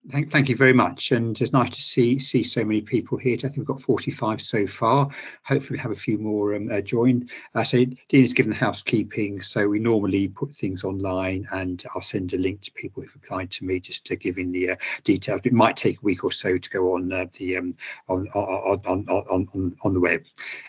Thank you very much, and it's nice to see so many people here. I think we've got 45 so far. Hopefully we have a few more join. So Dean has given the housekeeping, so we normally put things online, and I'll send a link to people who've applied to me just to give in the details. It might take a week or so to go on on the web.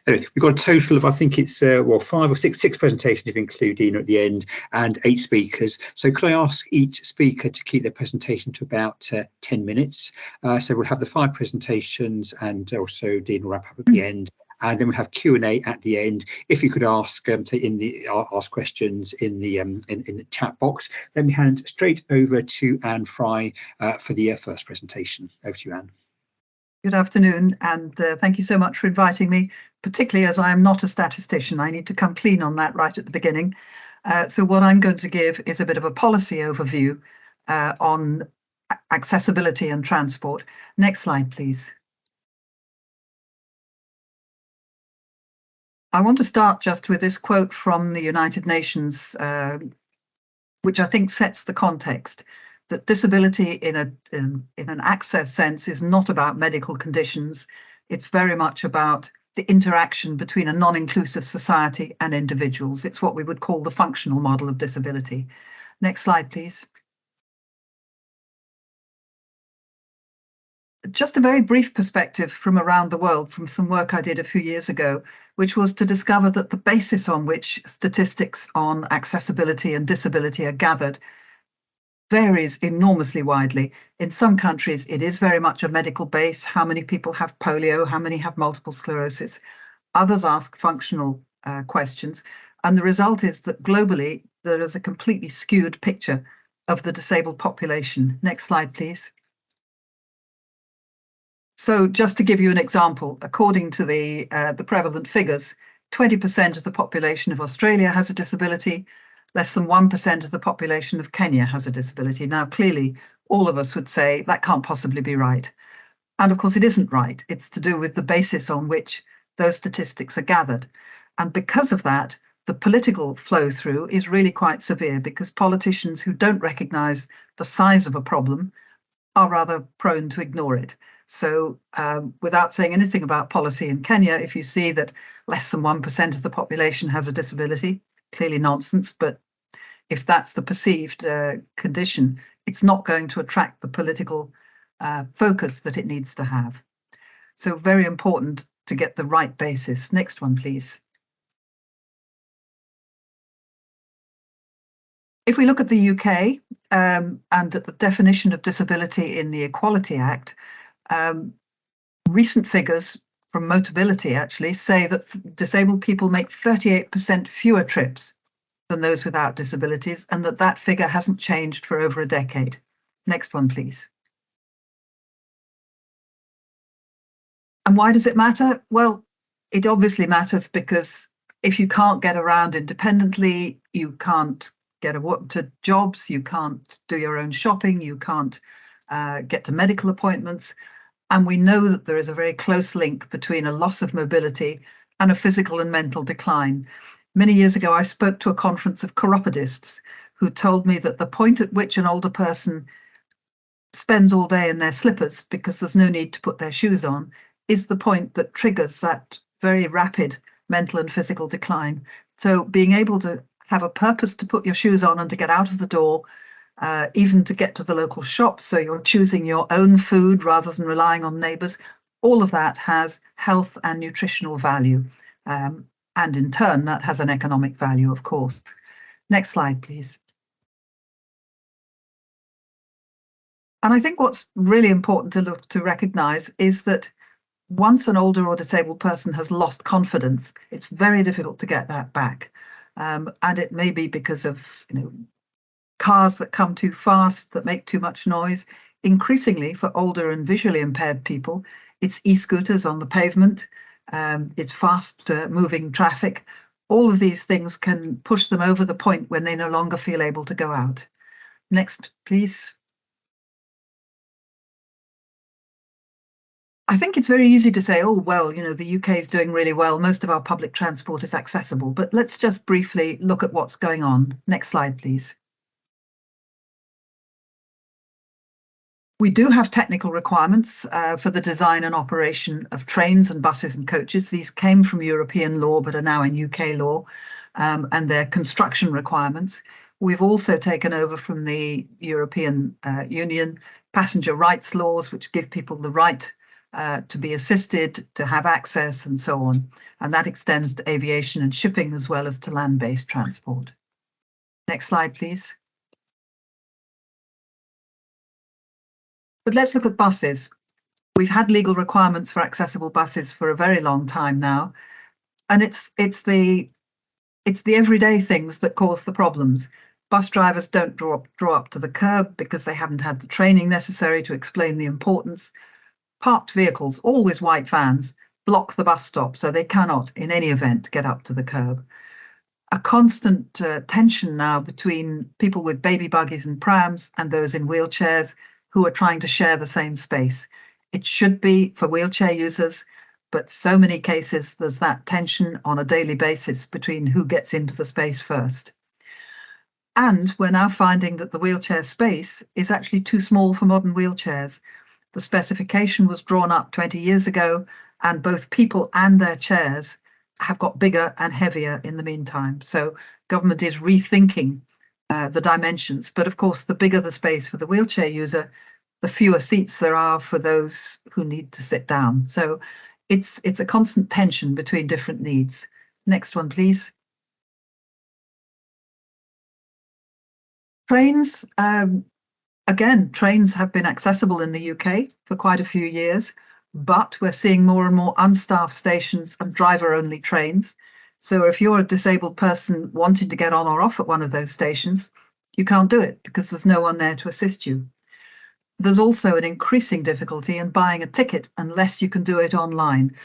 Anyway, we've got a total of, I think it's well, six presentations if you include Dina at the end, and 8 speakers. So could I ask each speaker to keep their presentation to about 10 minutes. So we'll have the 5 presentations, and also Dean will wrap up at the end, and then we'll have Q&A at the end. If you could ask questions in the chat box. Let me hand straight over to Anne Fry for the first presentation. Over to you, Anne. Good afternoon, and thank you so much for inviting me, particularly as I am not a statistician. I need to come clean on that right at the beginning. So what I'm going to give is a bit of a policy overview on accessibility and transport. Next slide, please. I want to start just with this quote from the United Nations, which I think sets the context, that disability in an access sense is not about medical conditions. It's very much about the interaction between a non-inclusive society and individuals. It's what we would call the functional model of disability. Next slide, please. Just a very brief perspective from around the world, from some work I did a few years ago, which was to discover that the basis on which statistics on accessibility and disability are gathered varies enormously widely. In some countries, it is very much a medical base. How many people have polio? How many have multiple sclerosis? Others ask functional questions. And the result is that globally, there is a completely skewed picture of the disabled population. Next slide, please. So just to give you an example, according to the prevalent figures, 20% of the population of Australia has a disability, less than 1% of the population of Kenya has a disability. Now, clearly, all of us would say that can't possibly be right. And of course, it isn't right. It's to do with the basis on which those statistics are gathered. And because of that, the political flow through is really quite severe, because politicians who don't recognise the size of a problem are rather prone to ignore it. So without saying anything about policy in Kenya, if you see that less than 1% of the population has a disability, clearly nonsense, but if that's the perceived condition, it's not going to attract the political focus that it needs to have. So very important to get the right basis. Next one, please. If we look at the UK and at the definition of disability in the Equality Act, recent figures from Motability actually say that disabled people make 38% fewer trips than those without disabilities, and that figure hasn't changed for over a decade. Next one, please. And why does it matter? Well, it obviously matters because if you can't get around independently, you can't get to jobs, you can't do your own shopping, you can't get to medical appointments. And we know that there is a very close link between a loss of mobility and a physical and mental decline. Many years ago, I spoke to a conference of chiropodists who told me that the point at which an older person spends all day in their slippers because there's no need to put their shoes on is the point that triggers that very rapid mental and physical decline. So being able to have a purpose to put your shoes on and to get out of the door, even to get to the local shop, so you're choosing your own food rather than relying on neighbours, all of that has health and nutritional value. And in turn, that has an economic value, of course. Next slide, please. And I think what's really important to recognise is that once an older or disabled person has lost confidence, it's very difficult to get that back. And it may be because of, cars that come too fast, that make too much noise. Increasingly, for older and visually impaired people, it's e-scooters on the pavement, it's fast moving traffic. All of these things can push them over the point when they no longer feel able to go out. Next, please. I think it's very easy to say, oh, well, the UK is doing really well. Most of our public transport is accessible. But let's just briefly look at what's going on. Next slide, please. We do have technical requirements for the design and operation of trains and buses and coaches. These came from European law but are now in UK law, and they're construction requirements. We've also taken over from the European Union passenger rights laws, which give people the right to be assisted, to have access, and so on. And that extends to aviation and shipping as well as to land-based transport. Next slide, please. But let's look at buses. We've had legal requirements for accessible buses for a very long time now, and it's the everyday things that cause the problems. Bus drivers don't draw up to the curb because they haven't had the training necessary to explain the importance. Parked vehicles, always white vans, block the bus stop, so they cannot, in any event, get up to the curb. A constant tension now between people with baby buggies and prams and those in wheelchairs who are trying to share the same space. It should be for wheelchair users, but so many cases there's that tension on a daily basis between who gets into the space first. And we're now finding that the wheelchair space is actually too small for modern wheelchairs. The specification was drawn up 20 years ago, and both people and their chairs have got bigger and heavier in the meantime. So government is rethinking the dimensions. But of course, the bigger the space for the wheelchair user, the fewer seats there are for those who need to sit down. So it's a constant tension between different needs. Next one, please. Trains, again, trains have been accessible in the UK for quite a few years, but we're seeing more and more unstaffed stations and driver-only trains. So if you're a disabled person wanting to get on or off at one of those stations, you can't do it because there's no one there to assist you. There's also an increasing difficulty in buying a ticket unless you can do it online.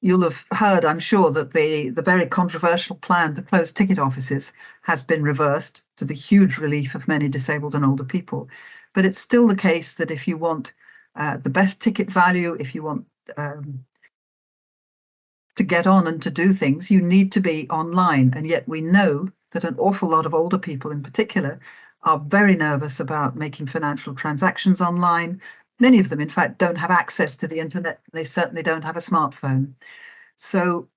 You'll have heard, I'm sure, that the very controversial plan to close ticket offices has been reversed to the huge relief of many disabled and older people. But it's still the case that if you want the best ticket value, if you want to get on and to do things, you need to be online. And yet we know that an awful lot of older people in particular are very nervous about making financial transactions online. Many of them, in fact, don't have access to the internet. They certainly don't have a smartphone. So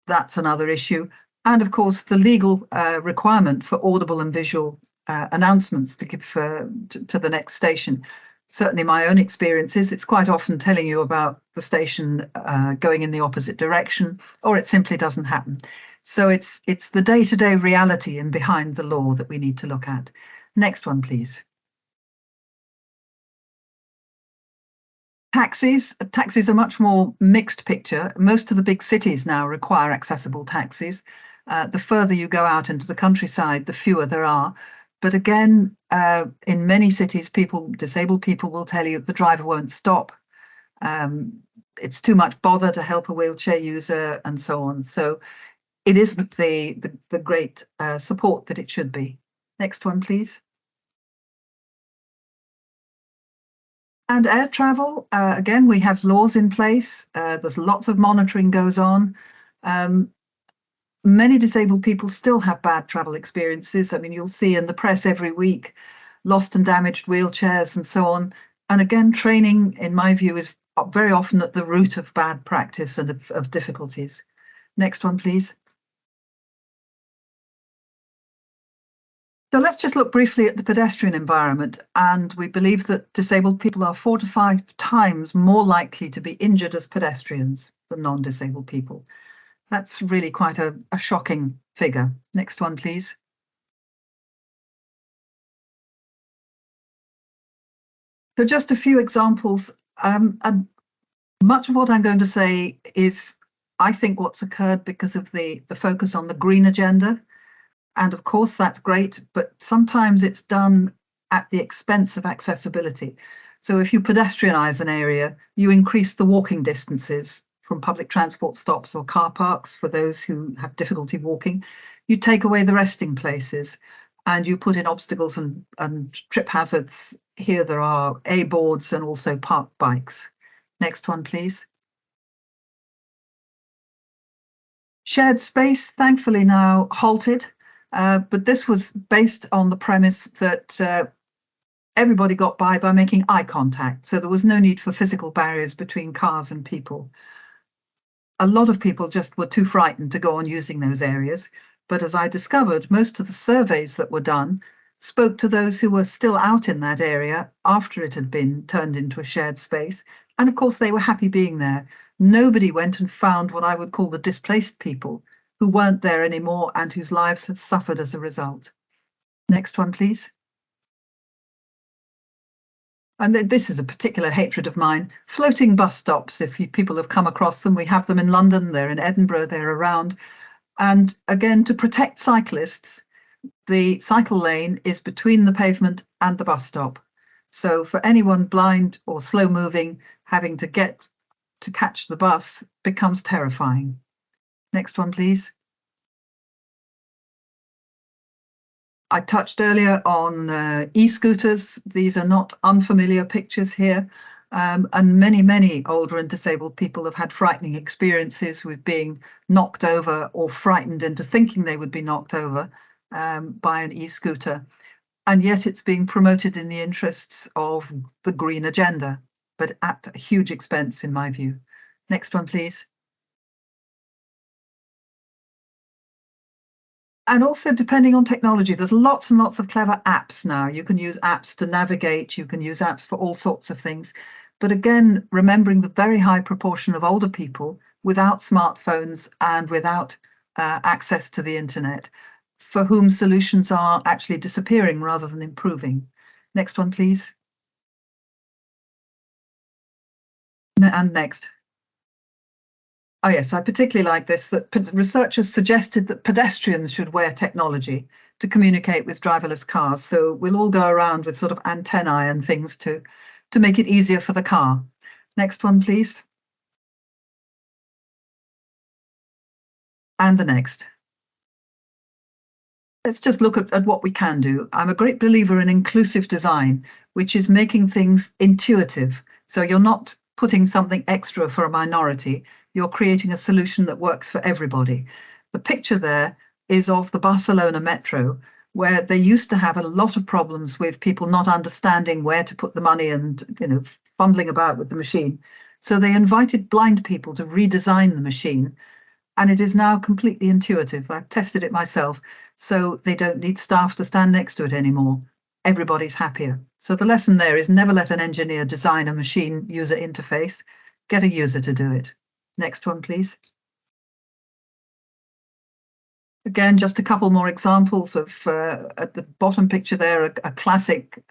that's another issue. And of course, the legal requirement for audible and visual announcements to give to the next station. Certainly my own experience is it's quite often telling you about the station going in the opposite direction, or it simply doesn't happen. So it's the day-to-day reality and behind the law that we need to look at. Next one, please. Taxis are much more mixed picture. Most of the big cities now require accessible taxis. The further you go out into the countryside, the fewer there are. But again, in many cities, disabled people will tell you the driver won't stop. It's too much bother to help a wheelchair user and so on. So it isn't the great support that it should be. Next one, please. And air travel, again, we have laws in place. There's lots of monitoring goes on. Many disabled people still have bad travel experiences. I mean, you'll see in the press every week, lost and damaged wheelchairs and so on. And again, training, in my view, is very often at the root of bad practice and of difficulties. Next one, please. So let's just look briefly at the pedestrian environment. And we believe that disabled people are 4 to 5 times more likely to be injured as pedestrians than non-disabled people. That's really quite a shocking figure. Next one, please. So just a few examples. And much of what I'm going to say is, I think, what's occurred because of the focus on the green agenda. And of course, that's great, but sometimes it's done at the expense of accessibility. So if you pedestrianize an area, you increase the walking distances from public transport stops or car parks for those who have difficulty walking. You take away the resting places and you put in obstacles and trip hazards. Here there are A boards and also park bikes. Next one, please. Shared space, thankfully now halted. But this was based on the premise that everybody got by making eye contact. So there was no need for physical barriers between cars and people. A lot of people just were too frightened to go on using those areas. But as I discovered, most of the surveys that were done spoke to those who were still out in that area after it had been turned into a shared space. And of course, they were happy being there. Nobody went and found what I would call the displaced people who weren't there anymore and whose lives had suffered as a result. Next one, please. And this is a particular hatred of mine. Floating bus stops, if people have come across them, we have them in London, they're in Edinburgh, they're around. And again, to protect cyclists, the cycle lane is between the pavement and the bus stop. So for anyone blind or slow moving, having to get to catch the bus becomes terrifying. Next one, please. I touched earlier on e-scooters. These are not unfamiliar pictures here. And many older and disabled people have had frightening experiences with being knocked over or frightened into thinking they would be knocked over by an e-scooter. And yet it's being promoted in the interests of the green agenda, but at a huge expense, in my view. Next one, please. And also, depending on technology, there's lots and lots of clever apps now. You can use apps to navigate, you can use apps for all sorts of things. But again, remembering the very high proportion of older people without smartphones and without access to the internet, for whom solutions are actually disappearing rather than improving. Next one, please. And next. Oh yes, I particularly like this, that researchers suggested that pedestrians should wear technology to communicate with driverless cars. So we'll all go around with sort of antennae and things to make it easier for the car. Next one, please. And the next. Let's just look at what we can do. I'm a great believer in inclusive design, which is making things intuitive. So you're not putting something extra for a minority. You're creating a solution that works for everybody. The picture there is of the Barcelona metro, where they used to have a lot of problems with people not understanding where to put the money and, fumbling about with the machine. So they invited blind people to redesign the machine, and it is now completely intuitive. I've tested it myself, so they don't need staff to stand next to it anymore. Everybody's happier. So the lesson there is never let an engineer design a machine user interface. Get a user to do it. Next one, please. Again, just a couple more examples of, at the bottom picture there, a classic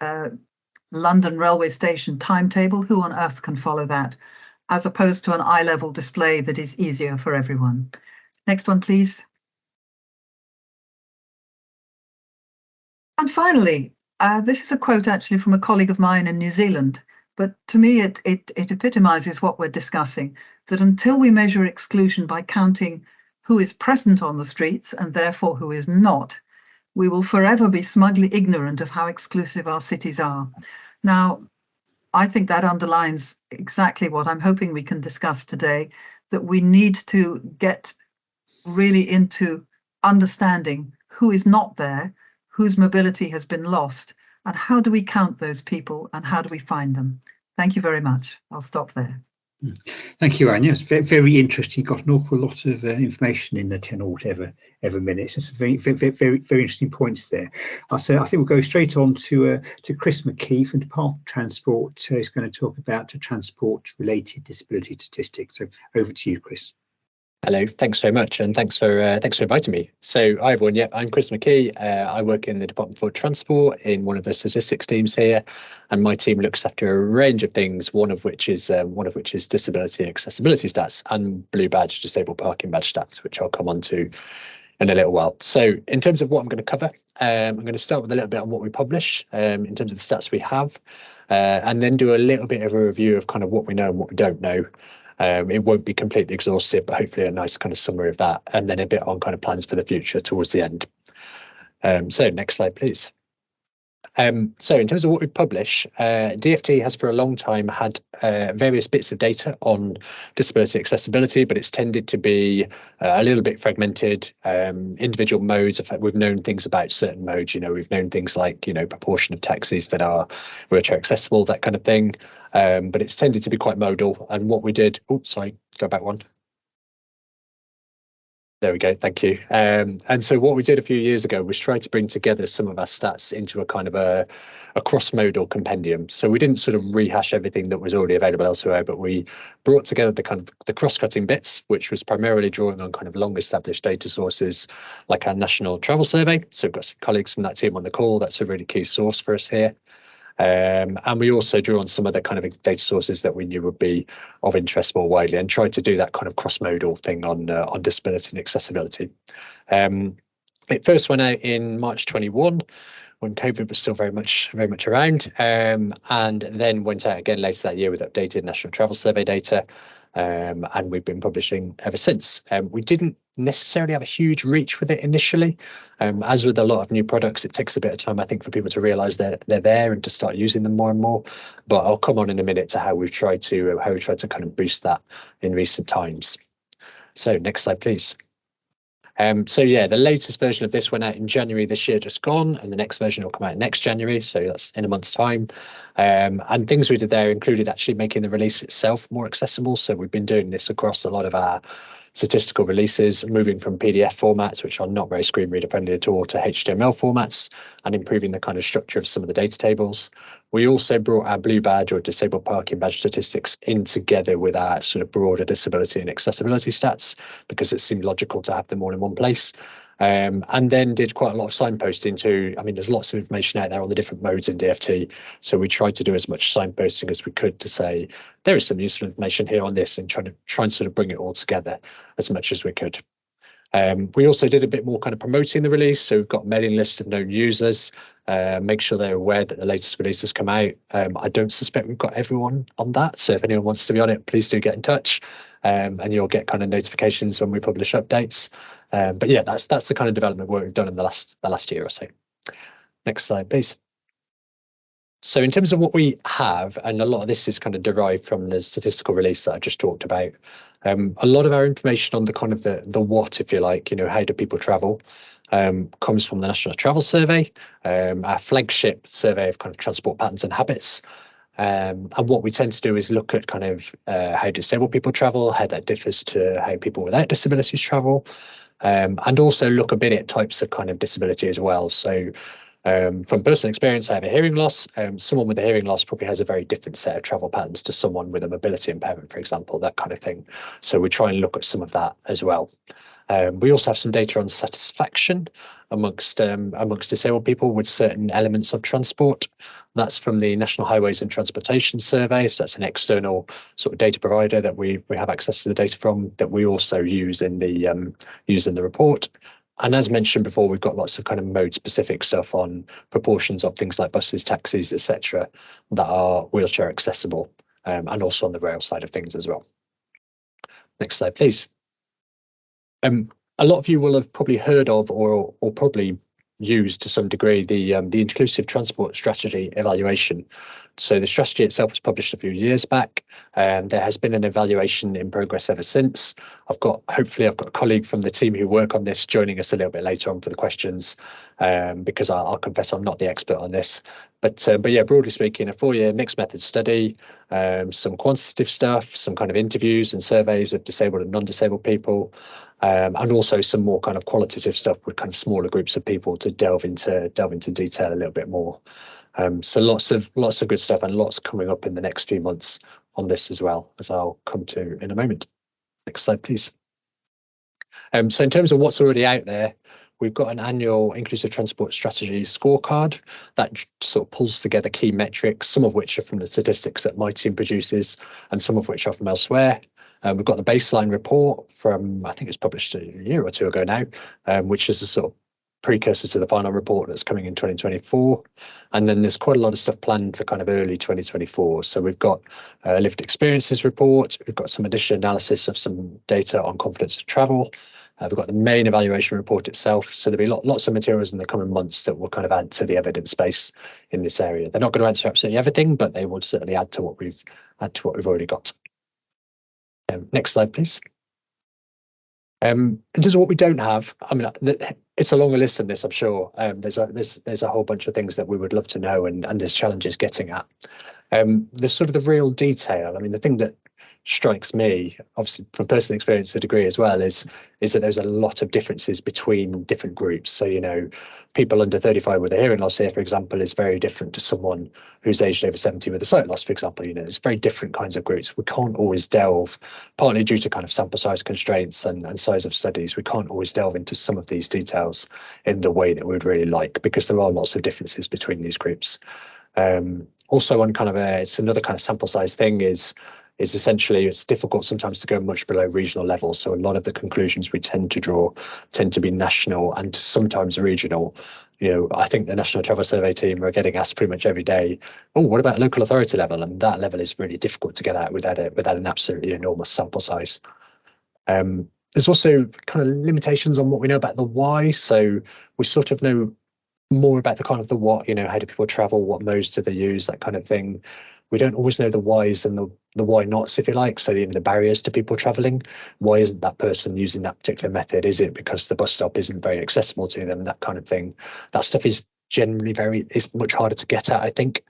London railway station timetable. Who on earth can follow that? As opposed to an eye-level display that is easier for everyone. Next one, please. And finally, this is a quote actually from a colleague of mine in New Zealand, but to me it epitomizes what we're discussing, that until we measure exclusion by counting who is present on the streets and therefore who is not, we will forever be smugly ignorant of how exclusive our cities are. Now, I think that underlines exactly what I'm hoping we can discuss today, that we need to get really into understanding who is not there, whose mobility has been lost, and how do we count those people and how do we find them? Thank you very much. I'll stop there. Thank you, Anne. Yes, very, very interesting. Got an awful lot of information in the 10 or whatever minutes. It's very interesting points there. So I think we'll go straight on to Chris McKee from Department of Transport, who's going to talk about transport-related disability statistics. So over to you, Chris. Hello, thanks very much, and thanks for inviting me. So, hi everyone. Yeah, I'm Chris McKee. I work in the Department for Transport in one of the statistics teams here, and my team looks after a range of things. One of which is disability accessibility stats and blue badge disabled parking badge stats, which I'll come on to in a little while. So, in terms of what I'm going to cover, I'm going to start with a little bit on what we publish in terms of the stats we have, and then do a little bit of a review of kind of what we know and what we don't know. It won't be completely exhaustive, but hopefully a nice kind of summary of that, and then a bit on kind of plans for the future towards the end. So next slide, please. So in terms of what we publish, DfT has for a long time had various bits of data on disability accessibility, but it's tended to be a little bit fragmented. Individual modes, we've known things about certain modes, we've known things like, proportion of taxis that are wheelchair accessible, that kind of thing. But it's tended to be quite modal. And what we did, go back one. There we go. Thank you. And so what we did a few years ago was try to bring together some of our stats into a kind of a cross-modal compendium. So we didn't sort of rehash everything that was already available elsewhere, but we brought together the cross-cutting bits, which was primarily drawing on kind of long-established data sources like our National Travel Survey. So we've got some colleagues from that team on the call. That's a really key source for us here. And we also drew on some other kind of data sources that we knew would be of interest more widely, and tried to do that kind of cross-modal thing on disability and accessibility. It first went out in March 21 when COVID was still very much around, and then went out again later that year with updated National Travel Survey data. And we've been publishing ever since. We didn't necessarily have a huge reach with it initially. As with a lot of new products, it takes a bit of time, I think, for people to realise they're there and to start using them more and more. But I'll come on in a minute to how we've tried to kind of boost that in recent times. So next slide, please. So yeah, the latest version of this went out in January this year, just gone, and the next version will come out next January, so that's in a month's time. And things we did there included actually making the release itself more accessible. So we've been doing this across a lot of our statistical releases, moving from PDF formats, which are not very screen reader friendly at all, to HTML formats, and improving the kind of structure of some of the data tables. We also brought our Blue Badge or disabled parking badge statistics in together with our sort of broader disability and accessibility stats, because it seemed logical to have them all in one place. And then did quite a lot of signposting too. I mean, there's lots of information out there on the different modes in DfT. So we tried to do as much signposting as we could to say, there is some useful information here on this, and try and sort of bring it all together as much as we could. We also did a bit more kind of promoting the release. So we've got mailing lists of known users, make sure they're aware that the latest release has come out. I don't suspect we've got everyone on that. So if anyone wants to be on it, please do get in touch, and you'll get kind of notifications when we publish updates. But yeah, that's the kind of development work we've done in the last year or so. Next slide, please. So in terms of what we have, and a lot of this is kind of derived from the statistical release that I just talked about, a lot of our information on the kind of the what, if you like, how do people travel, comes from the National Travel Survey, our flagship survey of kind of transport patterns and habits. And what we tend to do is look at kind of how disabled people travel, how that differs to how people without disabilities travel, and also look a bit at types of kind of disability as well. So from personal experience, I have a hearing loss. Someone with a hearing loss probably has a very different set of travel patterns to someone with a mobility impairment, for example, that kind of thing. So we try and look at some of that as well. We also have some data on satisfaction amongst disabled people with certain elements of transport. That's from the National Highways and Transportation Survey. So that's an external sort of data provider that we have access to the data from, that we also use in the report. And as mentioned before, we've got lots of kind of mode-specific stuff on proportions of things like buses, taxis, etc., that are wheelchair accessible, and also on the rail side of things as well. Next slide, please. A lot of you will have probably heard of or probably used to some degree the Inclusive Transport Strategy evaluation. So the strategy itself was published a few years back, and there has been an evaluation in progress ever since. Hopefully I've got a colleague from the team who work on this joining us a little bit later on for the questions, because I'll confess I'm not the expert on this. But yeah, broadly speaking, a 4-year mixed method study, some quantitative stuff, some kind of interviews and surveys of disabled and non-disabled people, and also some more kind of qualitative stuff with kind of smaller groups of people to delve into detail a little bit more. So lots of good stuff, and lots coming up in the next few months on this as well, as I'll come to in a moment. Next slide, please. So in terms of what's already out there, we've got an annual Inclusive Transport Strategy scorecard that sort of pulls together key metrics, some of which are from the statistics that my team produces, and some of which are from elsewhere. We've got the baseline report from, I think it's published a year or two ago now, which is a sort of precursor to the final report that's coming in 2024. And then there's quite a lot of stuff planned for kind of early 2024. So we've got a lived experiences report, we've got some additional analysis of some data on confidence of travel, We've got the main evaluation report itself. So there'll be lots of materials in the coming months that will kind of add to the evidence base in this area. They're not going to answer absolutely everything, but they will certainly add to what we've already got. Next slide, please. In terms of what we don't have, I mean, it's a longer list than this, I'm sure. There's a whole bunch of things that we would love to know, and there's challenges getting at. There's sort of the real detail. I mean, the thing that strikes me, obviously from personal experience to a degree as well, is that there's a lot of differences between different groups. So, you know, people under 35 with a hearing loss here, for example, is very different to someone who's aged over 70 with a sight loss, for example. You know, there's very different kinds of groups. We can't always delve, partly due to kind of sample size constraints and size of studies, we can't always delve into some of these details in the way that we'd really like, because there are lots of differences between these groups. Also, on kind of it's another kind of sample size thing is essentially it's difficult sometimes to go much below regional levels. So a lot of the conclusions we tend to draw tend to be national and sometimes regional. You know, I think the National Travel Survey team are getting asked pretty much every day, oh, what about local authority level? And that level is really difficult to get at without an absolutely enormous sample size. There's also kind of limitations on what we know about the why. So we sort of know more about the kind of the what, you know, how do people travel, what modes do they use, that kind of thing. We don't always know the whys and the why nots, if you like. So the barriers to people travelling. Why isn't that person using that particular method? Is it because the bus stop isn't very accessible to them? That kind of thing. That stuff is generally is much harder to get at, I think.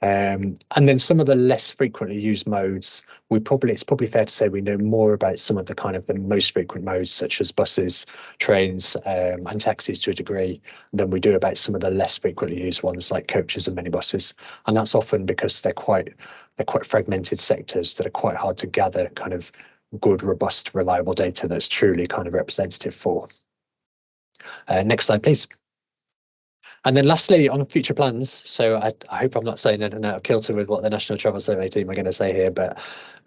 And then some of the less frequently used modes, it's probably fair to say we know more about some of the kind of the most frequent modes, such as buses, trains, and taxis to a degree, than we do about some of the less frequently used ones like coaches and minibuses. And that's often because they're quite fragmented sectors that are quite hard to gather kind of good, robust, reliable data that's truly kind of representative for. Next slide, please. And then lastly, on future plans, so I hope I'm not saying anything out of kilter with what the National Travel Survey team are going to say here, but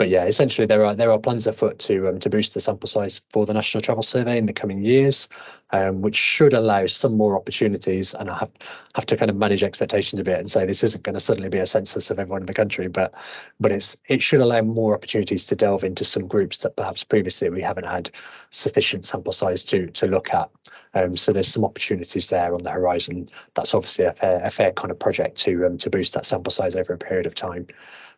yeah, essentially there are plans afoot to boost the sample size for the National Travel Survey in the coming years, which should allow some more opportunities. And I have to kind of manage expectations a bit and say this isn't going to suddenly be a census of everyone in the country, but it should allow more opportunities to delve into some groups that perhaps previously we haven't had sufficient sample size to look at. So there's some opportunities there on the horizon. That's obviously a fair kind of project to boost that sample size over a period of time.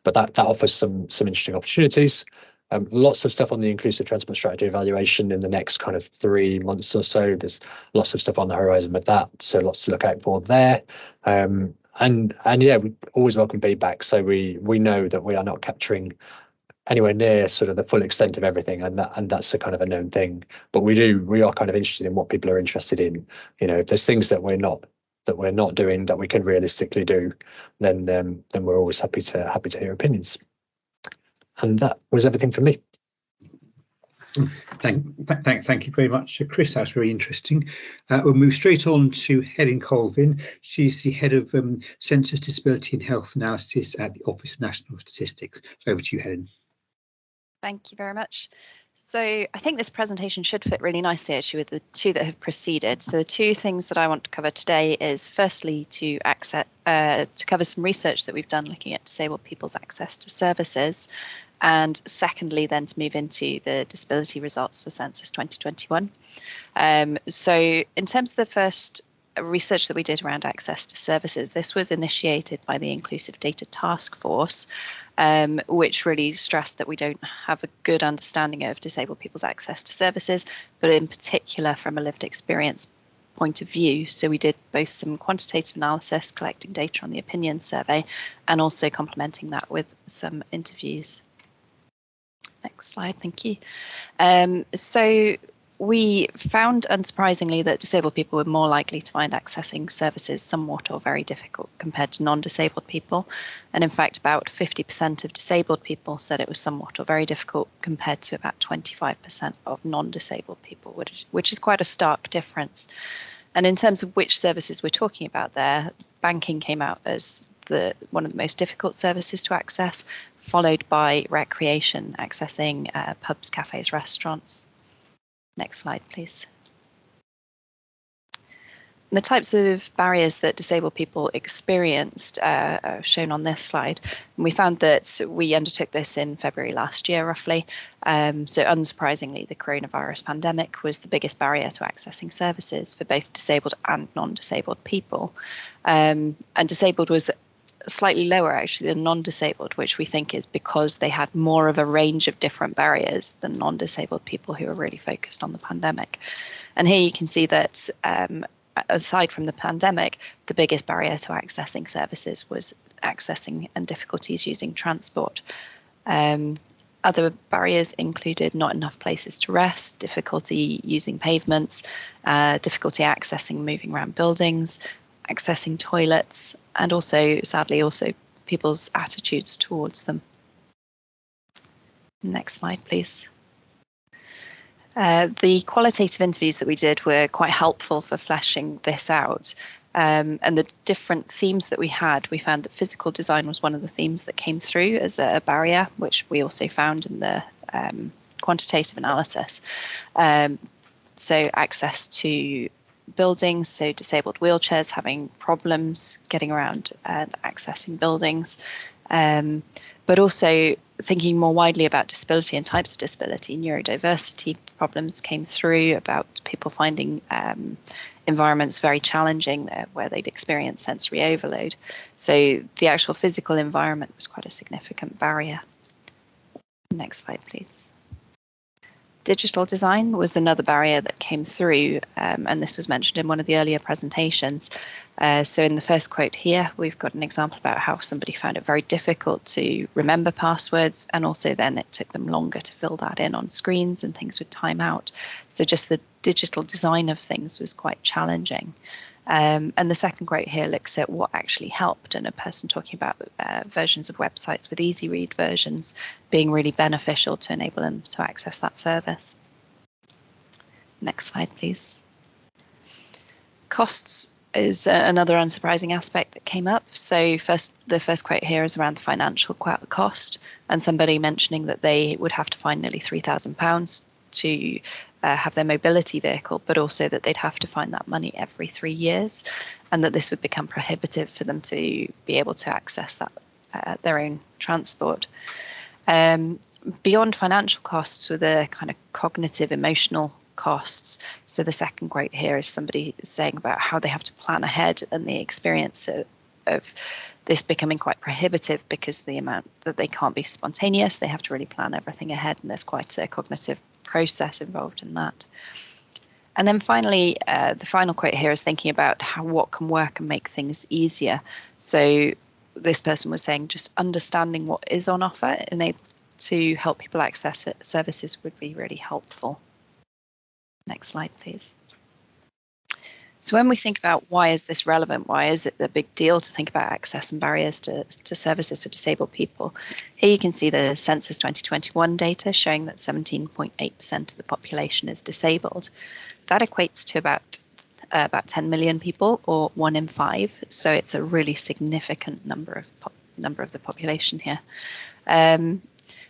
But that offers some interesting opportunities. Lots of stuff on the inclusive transport strategy evaluation in the next kind of 3 months or so. There's lots of stuff on the horizon with that, so lots to look out for there. And yeah, we always welcome feedback. So we know that we are not capturing anywhere near sort of the full extent of everything, and that's a kind of a known thing. But we are kind of interested in what people are interested in. You know, if there's things that we're not doing that we can realistically do, then we're always happy to hear opinions. And that was everything from me. Thank you very much, Chris. That's very interesting. We'll move straight on to Helen Colvin. She's the head of Census Disability and Health Analysis at the Office of National Statistics. So over to you, Helen. Thank you very much. So I think this presentation should fit really nicely actually with the two that have preceded. So the two things that I want to cover today is firstly to cover some research that we've done looking at disabled people's access to services, and secondly then to move into the disability results for Census 2021. So in terms of the first research that we did around access to services, this was initiated by the Inclusive Data Task Force, which really stressed that we don't have a good understanding of disabled people's access to services, but in particular from a lived experience point of view. So we did both some quantitative analysis, collecting data on the opinion survey, and also complementing that with some interviews. Next slide, thank you. So we found, unsurprisingly, that disabled people were more likely to find accessing services somewhat or very difficult compared to non-disabled people. And in fact, about 50% of disabled people said it was somewhat or very difficult compared to about 25% of non-disabled people, which is quite a stark difference. And in terms of which services we're talking about there, banking came out as one of the most difficult services to access, followed by recreation, accessing pubs, cafes, restaurants. Next slide, please. The types of barriers that disabled people experienced are shown on this slide. And we found that we undertook this in February last year, roughly. So unsurprisingly, the coronavirus pandemic was the biggest barrier to accessing services for both disabled and non-disabled people. And disabled was slightly lower actually than non-disabled, which we think is because they had more of a range of different barriers than non-disabled people who are really focused on the pandemic. And here you can see that aside from the pandemic, the biggest barrier to accessing services was accessing and difficulties using transport. Other barriers included not enough places to rest, difficulty using pavements, difficulty accessing moving around buildings, accessing toilets, and also, sadly, also people's attitudes towards them. Next slide, please. The qualitative interviews that we did were quite helpful for fleshing this out. And the different themes that we had, we found that physical design was one of the themes that came through as a barrier, which we also found in the quantitative analysis. So access to buildings, so disabled wheelchairs having problems getting around and accessing buildings, but also thinking more widely about disability and types of disability. Neurodiversity problems came through about people finding environments very challenging where they'd experience sensory overload. So the actual physical environment was quite a significant barrier. Next slide, please. Digital design was another barrier that came through, and this was mentioned in one of the earlier presentations. So in the first quote here, we've got an example about how somebody found it very difficult to remember passwords, and also then it took them longer to fill that in on screens and things would time out. So just the digital design of things was quite challenging. And the second quote here looks at what actually helped, and a person talking about versions of websites with easy read versions being really beneficial to enable them to access that service. Next slide, please. Costs is another unsurprising aspect that came up. So the first quote here is around the financial cost, and somebody mentioning that they would have to find nearly £3,000 to have their mobility vehicle, but also that they'd have to find that money every 3 years, and that this would become prohibitive for them to be able to access that their own transport. Beyond financial costs were the kind of cognitive, emotional costs. So the second quote here is somebody saying about how they have to plan ahead, and the experience of this becoming quite prohibitive because the amount that they can't be spontaneous, they have to really plan everything ahead, and there's quite a cognitive process involved in that. And then finally, the final quote here is thinking about what can work and make things easier. So this person was saying just understanding what is on offer and able to help people access it, services would be really helpful. Next slide, please. So when we think about why is this relevant, why is it a big deal to think about access and barriers to services for disabled people, here you can see the Census 2021 data showing that 17.8% of the population is disabled. That equates to about 10 million people, or 1 in 5. So it's a really significant number of the population here.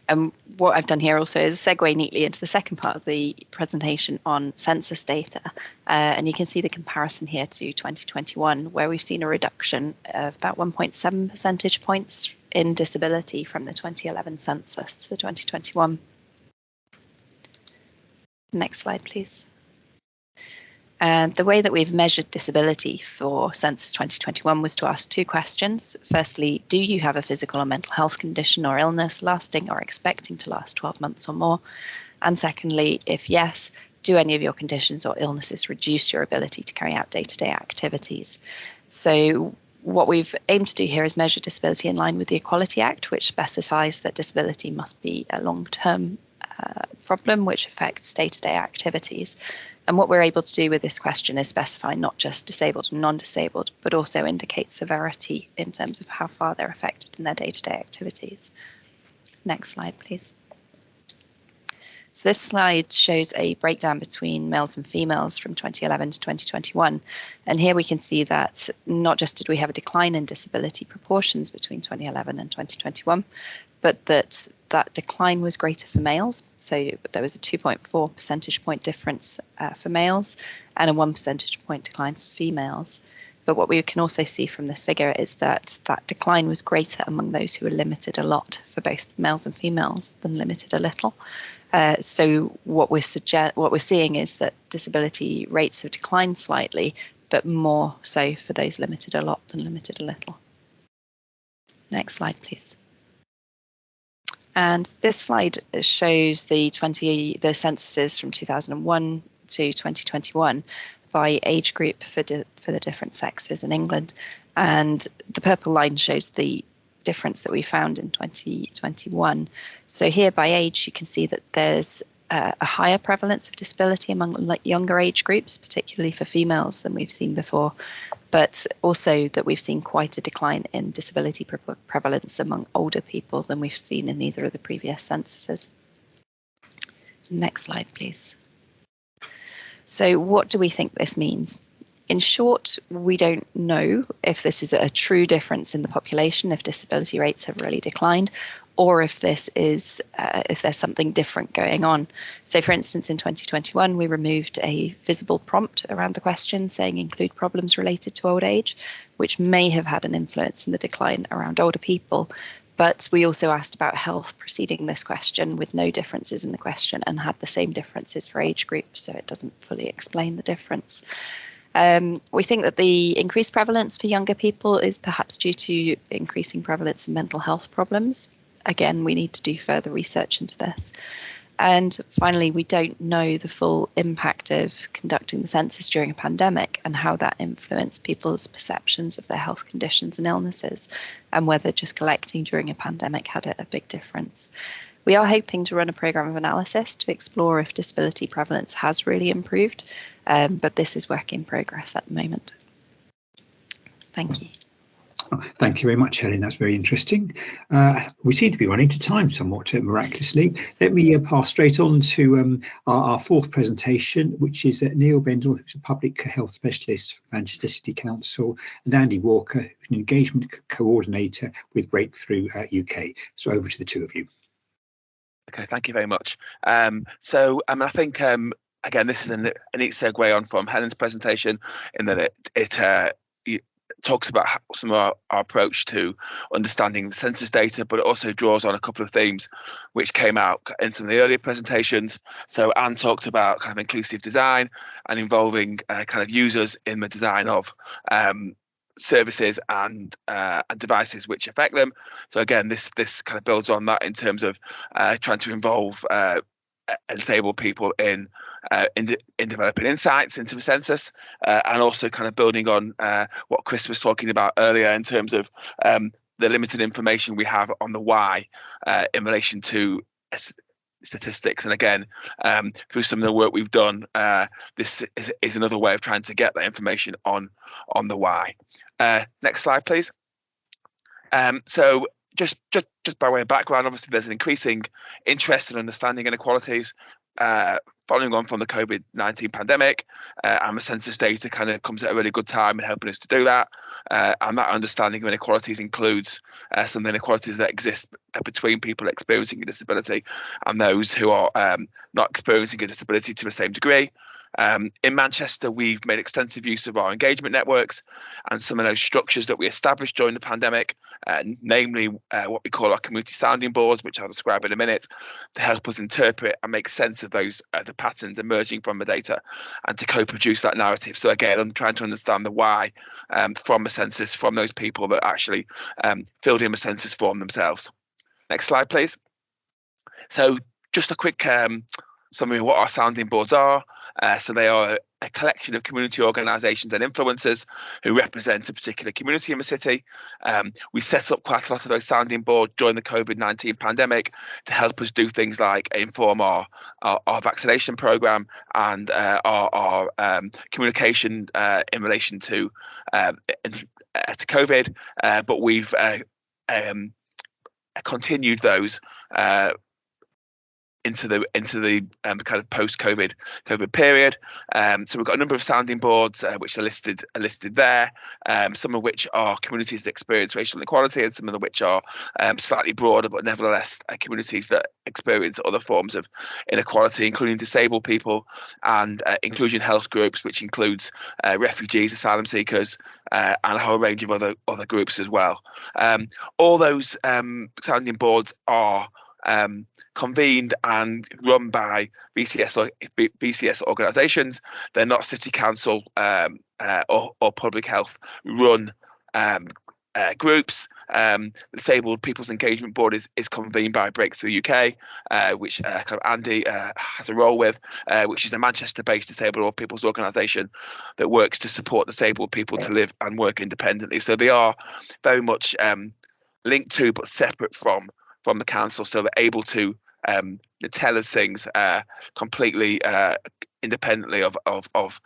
And what I've done here also is segue neatly into the second part of the presentation on census data. And you can see the comparison here to 2021, where we've seen a reduction of about 1.7 percentage points in disability from the 2011 census to the 2021. Next slide, please. And the way that we've measured disability for Census 2021 was to ask 2 questions. Firstly, do you have a physical or mental health condition or illness lasting or expecting to last 12 months or more? And secondly, if yes, do any of your conditions or illnesses reduce your ability to carry out day-to-day activities? So what we've aimed to do here is measure disability in line with the Equality Act, which specifies that disability must be a long-term problem which affects day-to-day activities. And what we're able to do with this question is specify not just disabled and non-disabled, but also indicate severity in terms of how far they're affected in their day-to-day activities. Next slide, please. So this slide shows a breakdown between males and females from 2011 to 2021. And here we can see that not just did we have a decline in disability proportions between 2011 and 2021, but that that decline was greater for males. So there was a 2.4 percentage point difference for males and a 1 percentage point decline for females. But what we can also see from this figure is that that decline was greater among those who were limited a lot for both males and females than limited a little. So what we're seeing is that disability rates have declined slightly, but more so for those limited a lot than limited a little. Next slide, please. And this slide shows the censuses from 2001 to 2021 by age group for the different sexes in England. And the purple line shows the difference that we found in 2021. So here by age, you can see that there's a higher prevalence of disability among younger age groups, particularly for females, than we've seen before, but also that we've seen quite a decline in disability prevalence among older people than we've seen in either of the previous censuses. Next slide, please. So what do we think this means? In short, we don't know if this is a true difference in the population, if disability rates have really declined, or if this is if there's something different going on. So for instance, in 2021, we removed a visible prompt around the question saying include problems related to old age, which may have had an influence in the decline around older people. But we also asked about health preceding this question with no differences in the question and had the same differences for age groups, so it doesn't fully explain the difference. We think that the increased prevalence for younger people is perhaps due to increasing prevalence of mental health problems. Again, we need to do further research into this. And finally, we don't know the full impact of conducting the census during a pandemic and how that influenced people's perceptions of their health conditions and illnesses, and whether just collecting during a pandemic had a big difference. We are hoping to run a programme of analysis to explore if disability prevalence has really improved, but this is work in progress at the moment. Thank you. Thank you very much, Helen. That's very interesting. We seem to be running to time somewhat miraculously. Let me pass straight on to our fourth presentation, which is Neil Bendel, who's a public health specialist for Manchester City Council, and Andy Walker, who's an engagement coordinator with Breakthrough UK. So over to the two of you. Okay, thank you very much. I think, again, this is a neat segue on from Helen's presentation in that it talks about some of our approach to understanding the census data, but it also draws on a couple of themes which came out in some of the earlier presentations. So Anne talked about kind of inclusive design and involving kind of users in the design of services and devices which affect them. So again, this kind of builds on that in terms of trying to involve disabled people in developing insights into the census, and also kind of building on what Chris was talking about earlier in terms of the limited information we have on the why in relation to statistics. And again, through some of the work we've done, this is another way of trying to get that information on the why. Next slide, please. So just by way of background, obviously there's an increasing interest in understanding inequalities following on from the COVID-19 pandemic, and the census data kind of comes at a really good time in helping us to do that. And that understanding of inequalities includes some of the inequalities that exist between people experiencing a disability and those who are not experiencing a disability to the same degree. In Manchester, we've made extensive use of our engagement networks and some of those structures that we established during the pandemic, namely what we call our community sounding boards, which I'll describe in a minute, to help us interpret and make sense of those the patterns emerging from the data and to co-produce that narrative. So again, I'm trying to understand the why from the census, from those people that actually filled in the census form themselves. Next slide, please. So just a quick summary of what our sounding boards are. So they are a collection of community organisations and influencers who represent a particular community in the city. We set up quite a lot of those sounding boards during the COVID-19 pandemic to help us do things like inform our vaccination programme and our communication in relation to COVID. But we've continued those into the kind of post-COVID period. So we've got a number of sounding boards which are listed there. Some of which are communities that experience racial inequality, and some of which are slightly broader, but nevertheless communities that experience other forms of inequality, including disabled people and inclusion health groups, which includes refugees, asylum seekers, and a whole range of other groups as well. All those sounding boards are convened and run by BCS organisations. They're not city council or public health run groups. The Disabled People's Engagement Board is convened by Breakthrough UK, which kind of Andy has a role with, which is a Manchester-based disabled people's organisation that works to support disabled people to live and work independently. So they are very much linked to but separate from the council, so they're able to tell us things completely independently of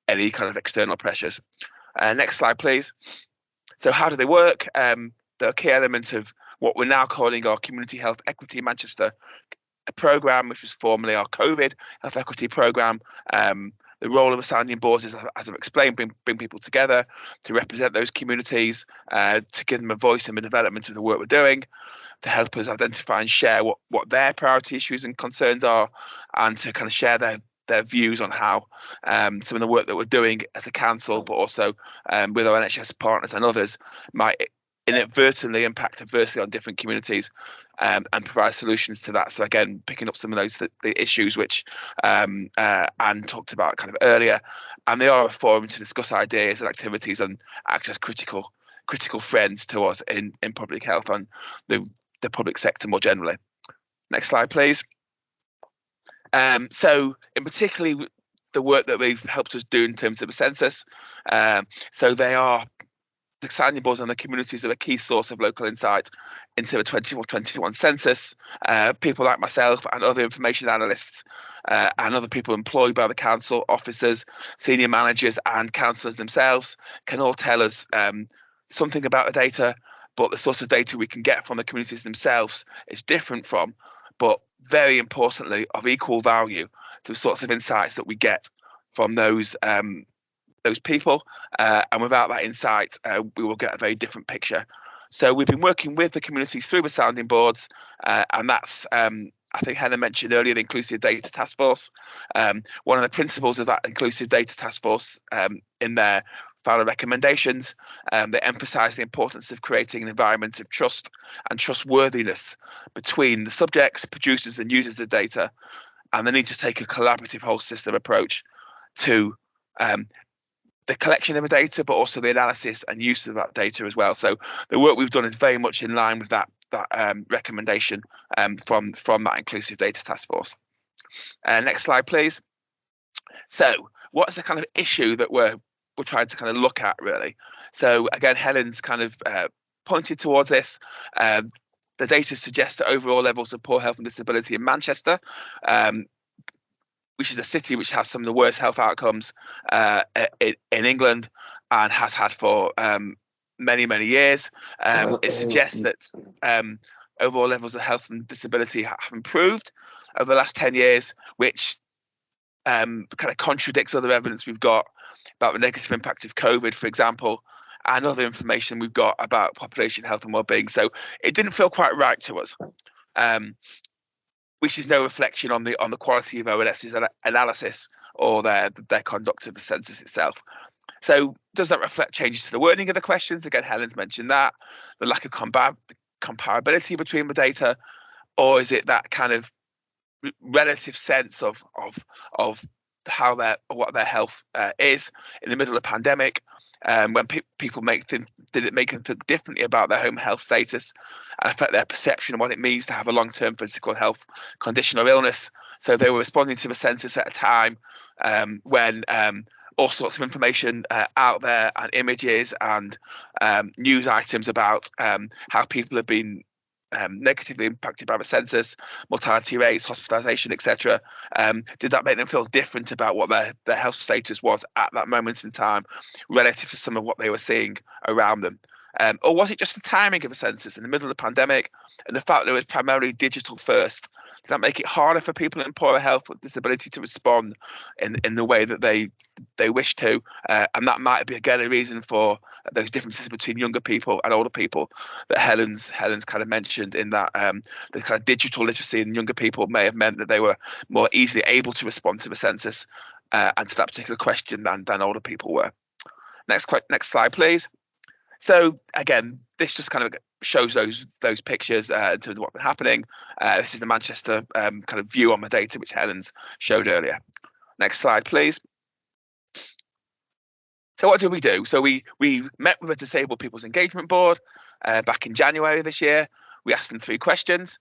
any kind of external pressures. Next slide, please. So how do they work? The key element of what we're now calling our Community Health Equity Manchester programme, which was formerly our COVID Health Equity programme. The role of the sounding boards is, as I've explained, bring people together to represent those communities, to give them a voice in the development of the work we're doing, to help us identify and share what their priority issues and concerns are, and to kind of share their views on how some of the work that we're doing as a council, but also with our NHS partners and others, might inadvertently impact adversely on different communities, and provide solutions to that. So again, picking up some of those the issues which Anne talked about kind of earlier, and they are a forum to discuss ideas and activities and act as critical friends to us in public health and the public sector more generally. Next slide, please. So in particularly the work that they've helped us do in terms of the census, so they are the sounding boards and the communities are a key source of local insight into the 2021 census. People like myself and other information analysts and other people employed by the council, officers, senior managers and councillors themselves can all tell us something about the data, but the sort of data we can get from the communities themselves is different from, but very importantly, of equal value to the sorts of insights that we get from those people, and without that insight, we will get a very different picture. So we've been working with the communities through the sounding boards, and that's, I think Helen mentioned earlier, the Inclusive Data Task Force. One of the principles of that Inclusive Data Task Force in their final recommendations, they emphasise the importance of creating an environment of trust and trustworthiness between the subjects, producers and users of data, and they need to take a collaborative whole system approach to the collection of the data, but also the analysis and use of that data as well. So the work we've done is very much in line with that recommendation from that Inclusive Data Task Force. Next slide, please. So what's the kind of issue that we're trying to kind of look at, really? So again, Helen's kind of pointed towards this. The data suggests that overall levels of poor health and disability in Manchester, which is a city which has some of the worst health outcomes in England and has had for many years. It suggests that overall levels of health and disability have improved over the last 10 years, which kind of contradicts other evidence we've got about the negative impact of COVID, for example, and other information we've got about population health and well-being. So it didn't feel quite right to us. Which is no reflection on the quality of ONS's analysis or their conduct of the census itself. So does that reflect changes to the wording of the questions? Again, Helen's mentioned that, the lack of comparability between the data, or is it that kind of relative sense of how what their health is in the middle of a pandemic, when people did it make them think differently about their home health status and affect their perception of what it means to have a long-term physical health condition or illness. So they were responding to the census at a time when all sorts of information out there and images and news items about how people have been negatively impacted by the census, mortality rates, hospitalisation, etc. Did that make them feel different about what their health status was at that moment in time relative to some of what they were seeing around them? Or was it just the timing of a census in the middle of the pandemic and the fact that it was primarily digital first? Does that make it harder for people in poorer health with disability to respond in the way that they wish to? And that might be, again, a reason for those differences between younger people and older people that Helen's kind of mentioned, in that the kind of digital literacy in younger people may have meant that they were more easily able to respond to the census and to that particular question than older people were. Next slide, please. So again, this just kind of shows those pictures in terms of what's been happening. This is the Manchester kind of view on the data, which Helen's showed earlier. Next slide, please. So what did we do? So we met with a Disabled People's Engagement Board back in January this year. We asked them 3 questions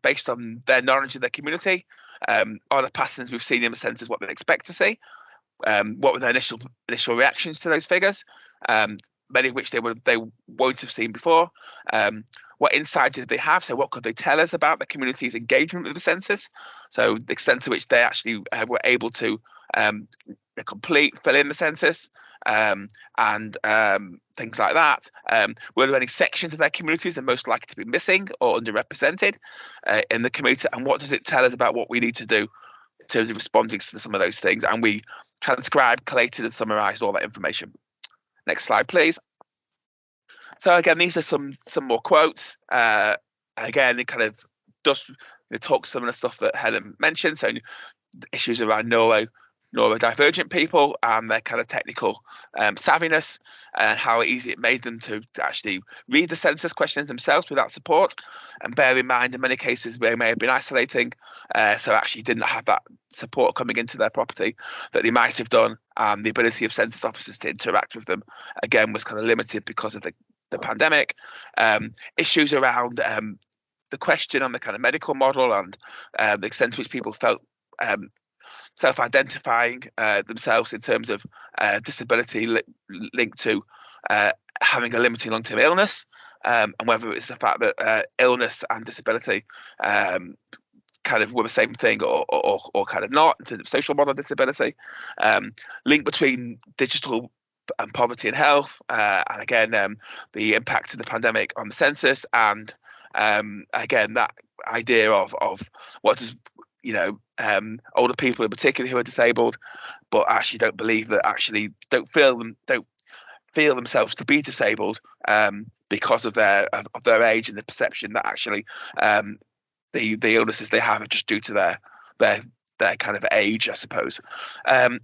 based on their knowledge of their community, are the patterns we've seen in the census what they expect to see, what were their initial reactions to those figures, many of which they won't have seen before. What insight did they have? So what could they tell us about the community's engagement with the census? So the extent to which they actually were able to fill in the census and things like that. Were there any sections of their communities that are most likely to be missing or underrepresented in the community? And what does it tell us about what we need to do in terms of responding to some of those things? And we transcribed, collated and summarised all that information. Next slide, please. So again, these are some more quotes. Again, it kind of does talk to some of the stuff that Helen mentioned. So issues around neurodivergent people and their kind of technical savviness, and how easy it made them to actually read the census questions themselves without support. And bear in mind, in many cases, they may have been isolating, so actually didn't have that support coming into their property that they might have done. The ability of census officers to interact with them, again, was kind of limited because of the pandemic. Issues around the question on the kind of medical model and the extent to which people felt self-identifying themselves in terms of disability linked to having a limiting long-term illness, and whether it's the fact that illness and disability kind of were the same thing or kind of not in terms of social model disability, link between digital and poverty and health, and again the impact of the pandemic on the census, and again that idea of what does older people in particular who are disabled but actually don't believe that, actually don't feel themselves to be disabled because of their age, and the perception that actually the illnesses they have are just due to their kind of age, I suppose.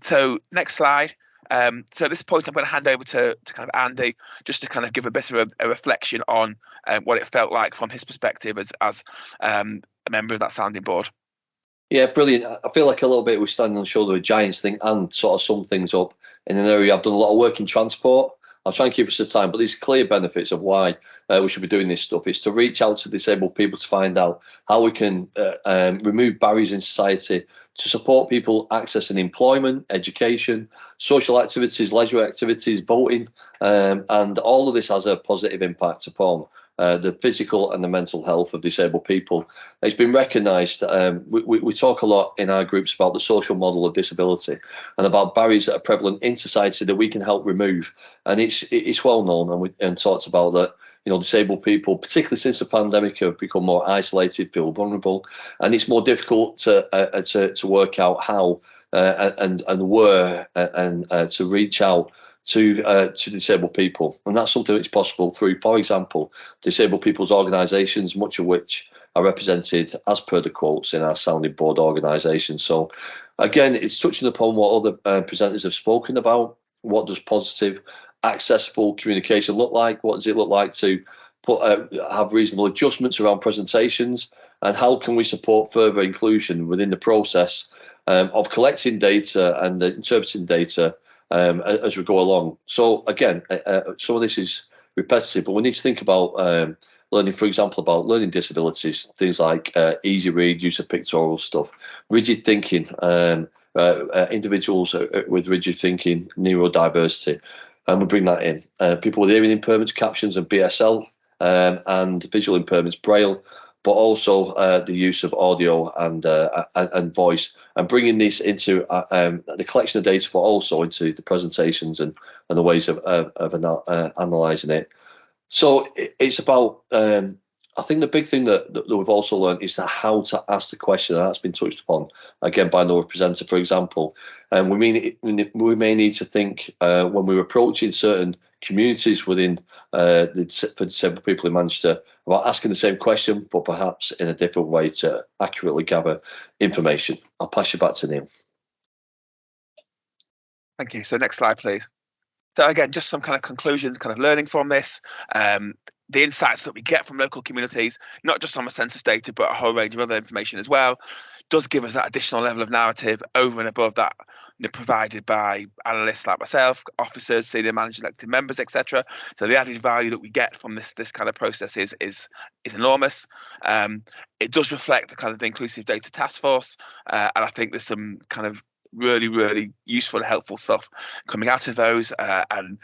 So next slide. So at this point, I'm going to hand over to kind of Andy, just to kind of give a bit of a reflection on what it felt like from his perspective as a member of that sounding board. Yeah, brilliant. I feel like a little bit we're standing on the shoulder of giants thing, and sort of sum things up in an area. I've done a lot of work in transport. I'll try and keep us to time, but there's clear benefits of why we should be doing this stuff. It's to reach out to disabled people to find out how we can remove barriers in society to support people accessing employment, education, social activities, leisure activities, voting, and all of this has a positive impact upon the physical and the mental health of disabled people. It's been recognised. We talk a lot in our groups about the social model of disability and about barriers that are prevalent in society that we can help remove. And it's well known and talked about that. Disabled people, particularly since the pandemic, have become more isolated, feel vulnerable, and it's more difficult to work out how and where and to reach out to disabled people. And that's something that's possible through, for example, disabled people's organisations, much of which are represented as per the quotes in our sounding board organisation. So again, it's touching upon what other presenters have spoken about. What does positive, accessible communication look like? What does it look like to have reasonable adjustments around presentations? And how can we support further inclusion within the process of collecting data and interpreting data as we go along? So again, some of this is repetitive, but we need to think about learning, for example, about learning disabilities, things like easy read, use of pictorial stuff, rigid thinking, individuals with rigid thinking, neurodiversity, and we bring that in. People with hearing impairments, captions and BSL, and visual impairments, Braille, but also the use of audio and voice, and bringing this into the collection of data, but also into the presentations and the ways of analysing it. So it's about, I think the big thing that we've also learned is that how to ask the question, and that's been touched upon again by another presenter, for example. And we may need to think when we're approaching certain communities within for disabled people in Manchester about asking the same question, but perhaps in a different way to accurately gather information. I'll pass you back to Neil. Thank you. So next slide, please. So again, just some kind of conclusions, kind of learning from this. The insights that we get from local communities, not just on the census data, but a whole range of other information as well, does give us that additional level of narrative over and above that provided by analysts like myself, officers, senior managers, elected members, etc. So the added value that we get from this kind of process is enormous. It does reflect the kind of the Inclusive Data Task Force, and I think there's some kind of really useful and helpful stuff coming out of those, and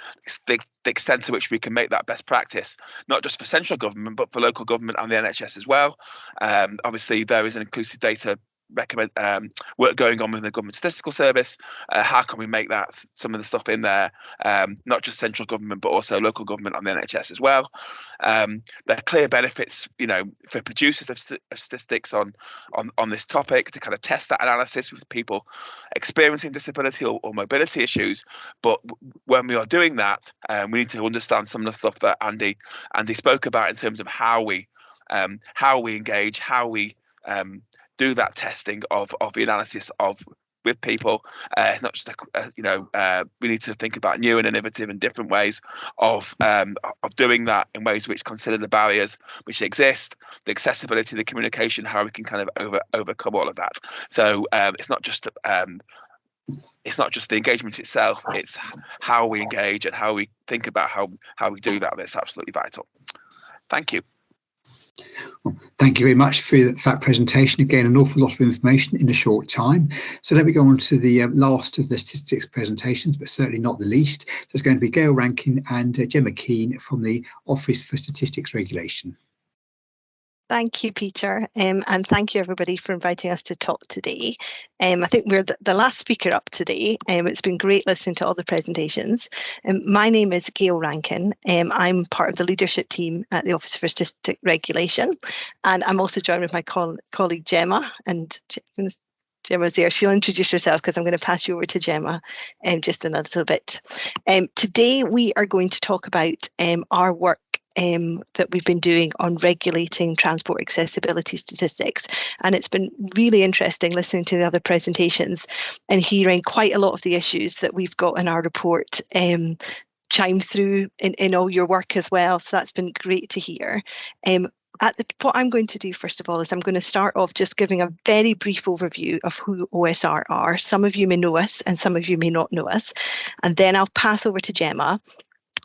the extent to which we can make that best practice, not just for central government, but for local government and the NHS as well. Obviously, there is an inclusive data work going on with the Government Statistical Service. How can we make that, some of the stuff in there, not just central government, but also local government and the NHS as well? There are clear benefits, for producers of statistics on this topic to kind of test that analysis with people experiencing disability or mobility issues. But when we are doing that, we need to understand some of the stuff that Andy spoke about in terms of how we engage, how we do that testing of the analysis with people. Not just we need to think about new and innovative and different ways of doing that, in ways which consider the barriers which exist, the accessibility, the communication, how we can kind of overcome all of that. So it's not just the engagement itself, it's how we engage and how we think about how we do that. That's absolutely vital. Thank you. Well, thank you very much for that presentation. Again, an awful lot of information in a short time. So let me go on to the last of the statistics presentations, but certainly not the least. So it's going to be Gail Rankin and Gemma Keane from the Office for Statistics Regulation. Thank you, Peter, and thank you everybody for inviting us to talk today. I think we're the last speaker up today. It's been great listening to all the presentations. My name is Gail Rankin. I'm part of the leadership team at the Office for Statistics Regulation, and I'm also joined with my colleague Gemma. And Gemma's there. She'll introduce herself because I'm going to pass you over to Gemma just in a little bit. Today we are going to talk about our work that we've been doing on regulating transport accessibility statistics. And it's been really interesting listening to the other presentations and hearing quite a lot of the issues that we've got in our report chime through in all your work as well. So that's been great to hear. What I'm going to do first of all is I'm going to start off just giving a very brief overview of who OSR are. Some of you may know us and some of you may not know us. And then I'll pass over to Gemma.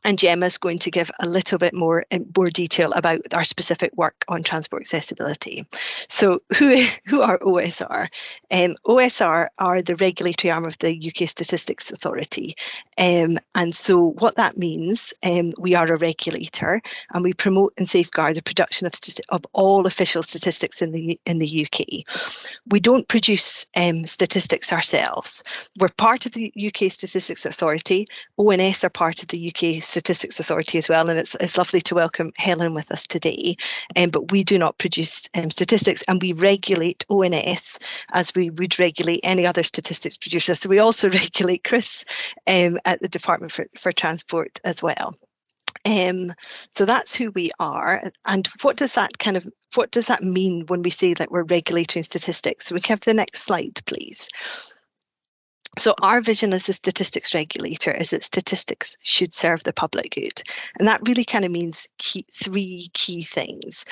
And Gemma's going to give a little bit more detail about our specific work on transport accessibility. So who are OSR? OSR are the regulatory arm of the UK Statistics Authority. And so what that means, we are a regulator and we promote and safeguard the production of all official statistics in the UK. We don't produce statistics ourselves. We're part of the UK Statistics Authority. ONS are part of the UK Statistics Authority as well, and it's lovely to welcome Helen with us today. But we do not produce statistics, and we regulate ONS as we would regulate any other statistics producer. So we also regulate Chris at the Department for Transport as well. So that's who we are. And what does that mean when we say that we're regulating statistics? So we can have the next slide, please. So our vision as a statistics regulator is that statistics should serve the public good. And that really kind of means three key things.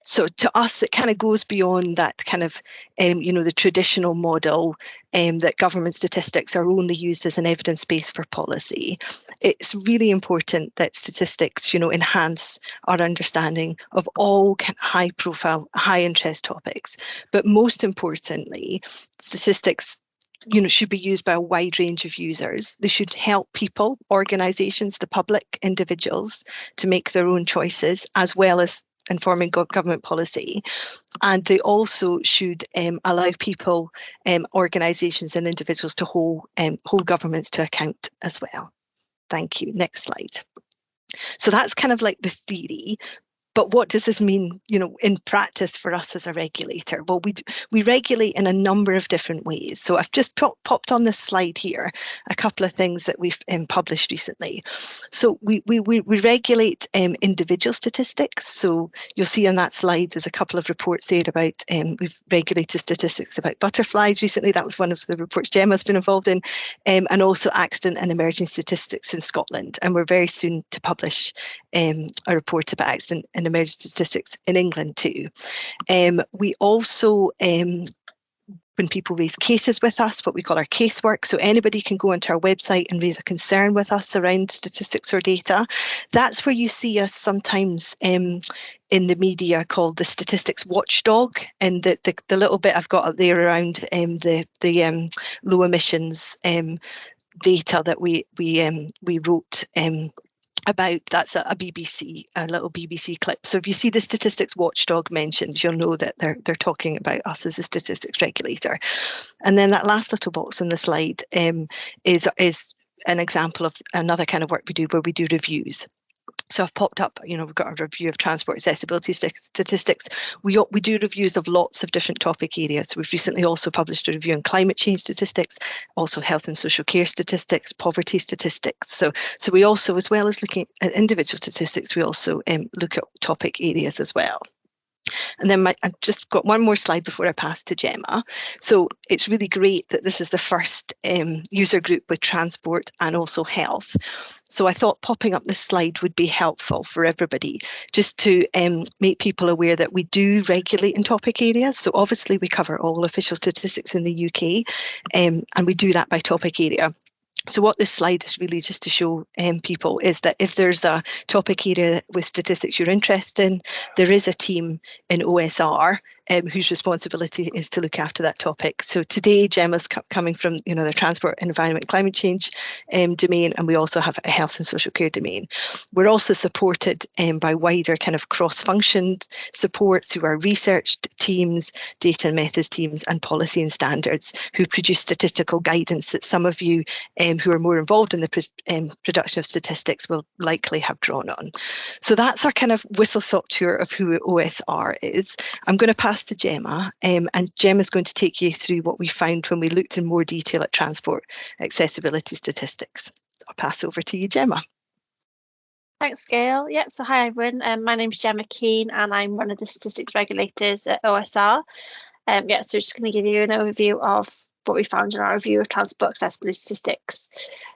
So to us, it kind of goes beyond that kind of, the traditional model that government statistics are only used as an evidence base for policy. It's really important that statistics, enhance our understanding of all high profile, high interest topics. But most importantly, statistics should be used by a wide range of users. They should help people, organisations, the public, individuals to make their own choices, as well as informing government policy. And they also should allow people, organisations and individuals to hold governments to account as well. Thank you. Next slide. So that's kind of like the theory. But what does this mean, in practice for us as a regulator? Well, we regulate in a number of different ways. So I've just popped on this slide here a couple of things that we've published recently. So we regulate individual statistics. So you'll see on that slide there's a couple of reports there about we've regulated statistics about butterflies recently. That was one of the reports Gemma's been involved in, and also accident and emerging statistics in Scotland. And we're very soon to publish a report about accident and emerging statistics in England too. We also, when people raise cases with us, what we call our casework, so anybody can go onto our website and raise a concern with us around statistics or data. That's where you see us sometimes in the media called the statistics watchdog, and the little bit I've got up there around the low emissions data that we wrote about. That's a little BBC clip. So if you see the statistics watchdog mentioned, you'll know that they're talking about us as a statistics regulator. And then that last little box on the slide is an example of another kind of work we do where we do reviews. So I've popped up, we've got a review of transport accessibility statistics. We do reviews of lots of different topic areas. We've recently also published a review on climate change statistics, also health and social care statistics, poverty statistics. So we also, as well as looking at individual statistics, we also look at topic areas as well. And then I've just got one more slide before I pass to Gemma. So it's really great that this is the first user group with transport and also health. So I thought popping up this slide would be helpful for everybody, just to make people aware that we do regulate in topic areas. So obviously we cover all official statistics in the UK, and we do that by topic area. So what this slide is really just to show people is that if there's a topic area with statistics you're interested in, there is a team in OSR whose responsibility is to look after that topic. So today Gemma's coming from the transport, environment, climate change domain, and we also have a health and social care domain. We're also supported by wider kind of cross-function support through our research teams, data and methods teams, and policy and standards, who produce statistical guidance that some of you who are more involved in the production of statistics will likely have drawn on. So that's our kind of whistle-stop tour of who OSR is. I'm going to pass to Gemma, and Gemma's going to take you through what we found when we looked in more detail at transport accessibility statistics. I'll pass over to you, Gemma. Thanks, Gail. Yep, so hi everyone. My name's Gemma Keane and I'm one of the statistics regulators at OSR. So just going to give you an overview of what we found in our review of transport accessibility statistics.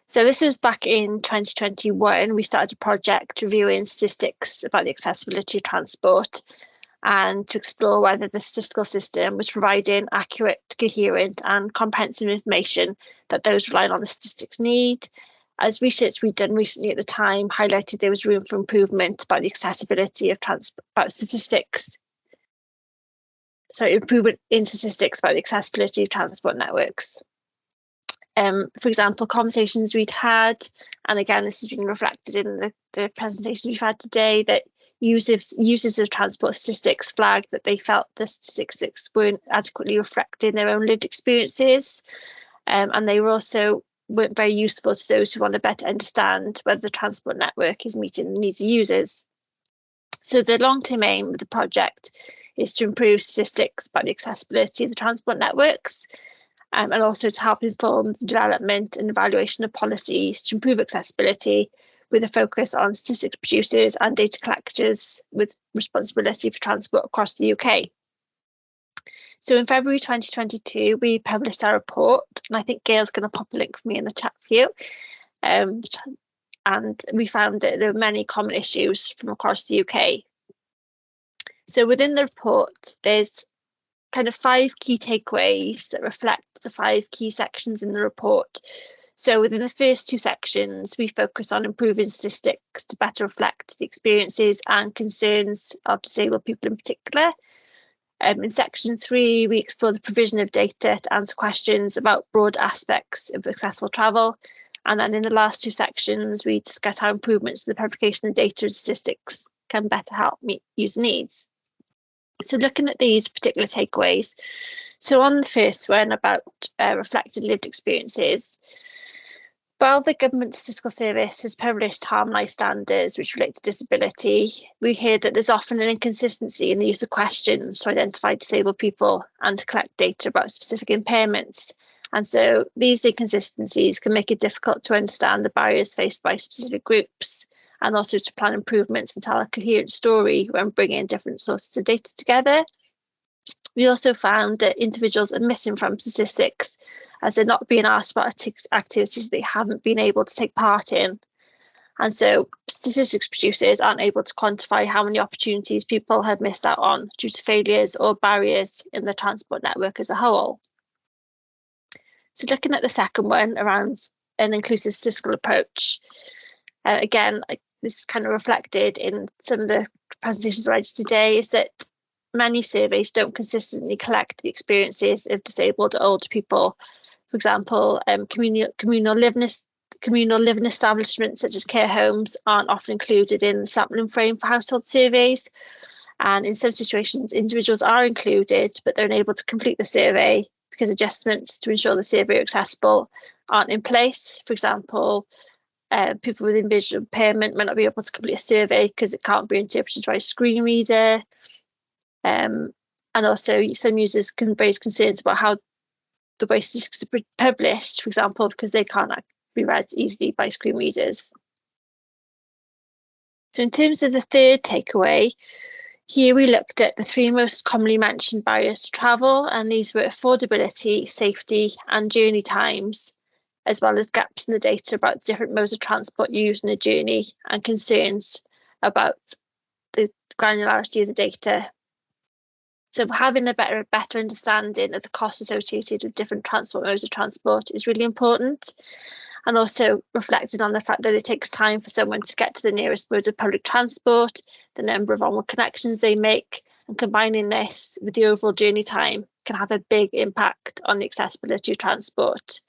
So this was back in 2021. We started a project reviewing statistics about the accessibility of transport, and to explore whether the statistical system was providing accurate, coherent and comprehensive information that those relying on the statistics need. As research we'd done recently at the time highlighted there was room for improvement about the accessibility of improvement in statistics about the accessibility of transport networks. For example, conversations we'd had, and again this has been reflected in the presentation we've had today, that users of transport statistics flagged that they felt the statistics weren't adequately reflecting their own lived experiences, and they weren't very useful to those who want to better understand whether the transport network is meeting the needs of users. So the long-term aim of the project is to improve statistics about the accessibility of the transport networks, and also to help inform the development and evaluation of policies to improve accessibility, with a focus on statistics producers and data collectors with responsibility for transport across the UK. So in February 2022, we published our report, and I think Gail's going to pop a link for me in the chat for you. And we found that there were many common issues from across the UK. So within the report, there's kind of 5 key takeaways that reflect the 5 key sections in the report. So within the first 2 sections, we focus on improving statistics to better reflect the experiences and concerns of disabled people in particular. In section 3, we explore the provision of data to answer questions about broad aspects of accessible travel. And then in the last 2 sections, we discuss how improvements in the publication of data and statistics can better help meet user needs. So looking at these particular takeaways, so on the first one about reflected lived experiences, While the Government Statistical Service has published harmonised standards which relate to disability, we hear that there's often an inconsistency in the use of questions to identify disabled people and to collect data about specific impairments. And so these inconsistencies can make it difficult to understand the barriers faced by specific groups and also to plan improvements and tell a coherent story when bringing different sources of data together. We also found that individuals are missing from statistics as they're not being asked about activities they haven't been able to take part in. And so statistics producers aren't able to quantify how many opportunities people have missed out on due to failures or barriers in the transport network as a whole. So looking at the second one around an inclusive statistical approach, again, this is kind of reflected in some of the presentations already today, is that many surveys don't consistently collect the experiences of disabled or older people. For example, communal living establishments such as care homes aren't often included in the sampling frame for household surveys. And in some situations, individuals are included, but they're unable to complete the survey because adjustments to ensure the survey are accessible aren't in place. For example, people with visual impairment might not be able to complete a survey because it can't be interpreted by a screen reader. And also some users can raise concerns about how the way statistics are published, for example, because they can't be read easily by screen readers. So in terms of the third takeaway, here we looked at the three most commonly mentioned barriers to travel, and these were affordability, safety, and journey times, as well as gaps in the data about different modes of transport used in a journey and concerns about the granularity of the data. So having a better understanding of the costs associated with different transport modes of transport is really important, and also reflecting on the fact that it takes time for someone to get to the nearest mode of public transport, the number of onward connections they make, and combining this with the overall journey time can have a big impact on the accessibility of transport.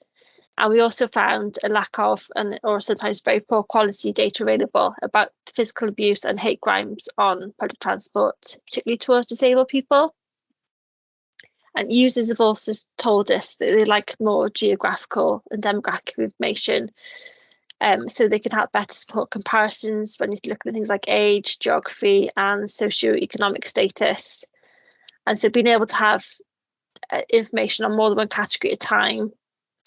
And we also found a lack of, or sometimes very poor quality data available about physical abuse and hate crimes on public transport, particularly towards disabled people. And users have also told us that they like more geographical and demographic information, so they can help better support comparisons when you're looking at things like age, geography, and socioeconomic status. And so being able to have information on more than one category at a time,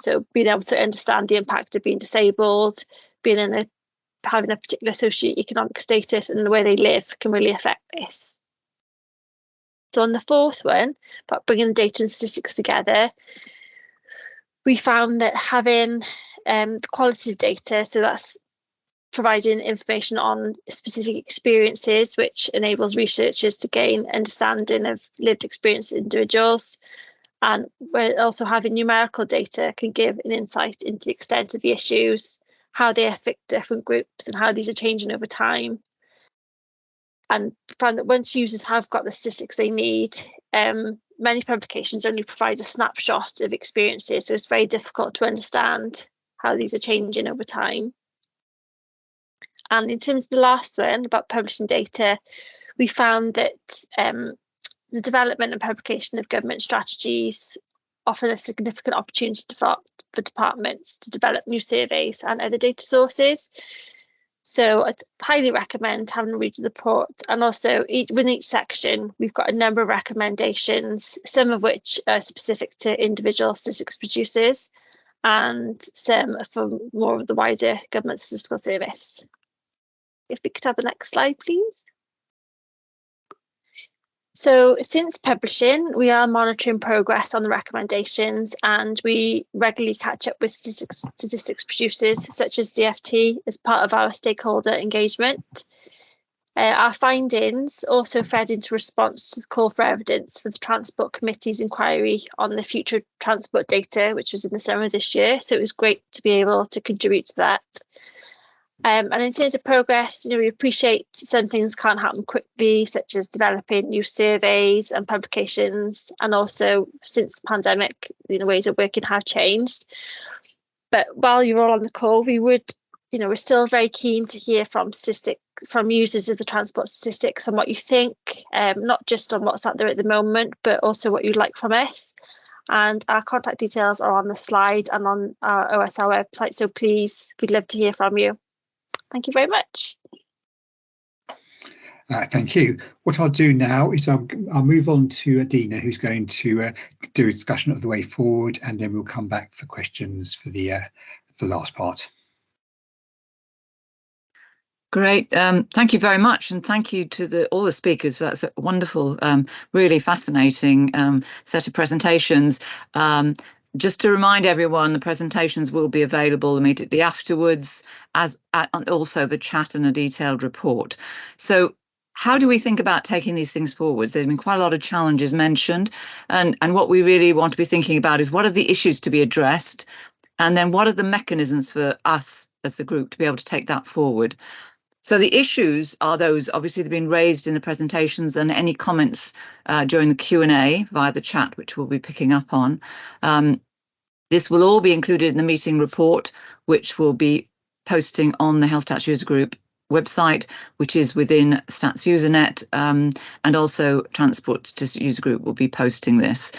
so being able to understand the impact of being disabled, having a particular socioeconomic status and the way they live can really affect this. So on the fourth one, about bringing the data and statistics together, we found that having the quality of data, so that's providing information on specific experiences, which enables researchers to gain understanding of lived experience of individuals. And we're also having numerical data can give an insight into the extent of the issues, how they affect different groups and how these are changing over time. And found that once users have got the statistics they need, many publications only provide a snapshot of experiences, so it's very difficult to understand how these are changing over time. And in terms of the last one, about publishing data, we found that the development and publication of government strategies offer a significant opportunity for departments to develop new surveys and other data sources. So I'd highly recommend having a read of the report, and also within each section we've got a number of recommendations, some of which are specific to individual statistics producers and some for more of the wider government statistical service. If we could have the next slide, please. So since publishing, we are monitoring progress on the recommendations, and we regularly catch up with statistics producers such as DFT as part of our stakeholder engagement. Our findings also fed into response to the call for evidence for the Transport Committee's inquiry on the future transport data, which was in the summer of this year. So it was great to be able to contribute to that. And in terms of progress, we appreciate some things can't happen quickly, such as developing new surveys and publications, and also since the pandemic, ways of working have changed. But while you're all on the call, we're still very keen to hear from users of the transport statistics on what you think, not just on what's out there at the moment, but also what you'd like from us. and our contact details are on the slide and on our OSR website. So please, we'd love to hear from you. Thank you very much. Thank you. What I'll do now is I'll move on to Adina, who's going to do a discussion of the way forward, and then we'll come back for questions for the last part. Great. Thank you very much, and thank you to all the speakers. That's a wonderful, really fascinating set of presentations. Just to remind everyone, the presentations will be available immediately afterwards, and also the chat and a detailed report. So how do we think about taking these things forward? There's been quite a lot of challenges mentioned, and what we really want to be thinking about is what are the issues to be addressed, and then what are the mechanisms for us as a group to be able to take that forward. So the issues are those, obviously, they've been raised in the presentations, and any comments during the Q&A via the chat, which we'll be picking up on. This will all be included in the meeting report, which will be posting on the Health Stats User Group website, which is within Stats Usernet, and also Transport Statistics User Group will be posting this.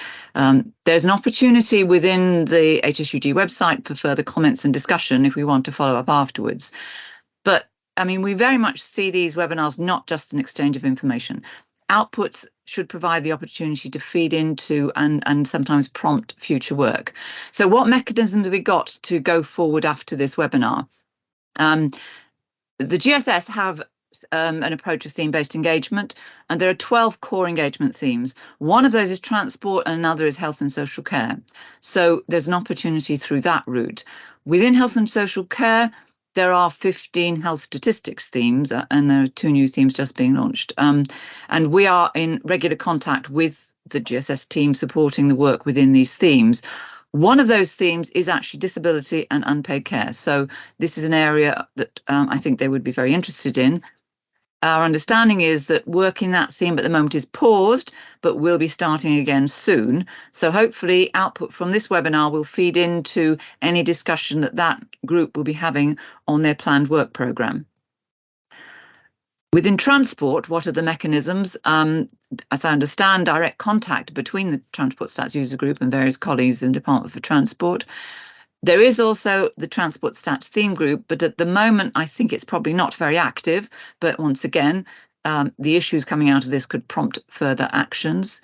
There's an opportunity within the HSUG website for further comments and discussion if we want to follow up afterwards. But I mean, we very much see these webinars not just an exchange of information. Outputs should provide the opportunity to feed into and sometimes prompt future work. So what mechanisms have we got to go forward after this webinar? The GSS have an approach of theme-based engagement, and there are 12 core engagement themes. One of those is transport and another is health and social care. So there's an opportunity through that route. Within health and social care, there are 15 health statistics themes, and there are 2 new themes just being launched. And we are in regular contact with the GSS team supporting the work within these themes. One of those themes is actually disability and unpaid care. So this is an area that I think they would be very interested in. Our understanding is that work in that theme at the moment is paused, but will be starting again soon. So hopefully output from this webinar will feed into any discussion that group will be having on their planned work programme. Within transport, what are the mechanisms? As I understand, direct contact between the Transport Stats User Group and various colleagues in the Department for Transport. There is also the Transport Stats Theme Group, but at the moment, I think it's probably not very active. But once again, the issues coming out of this could prompt further actions.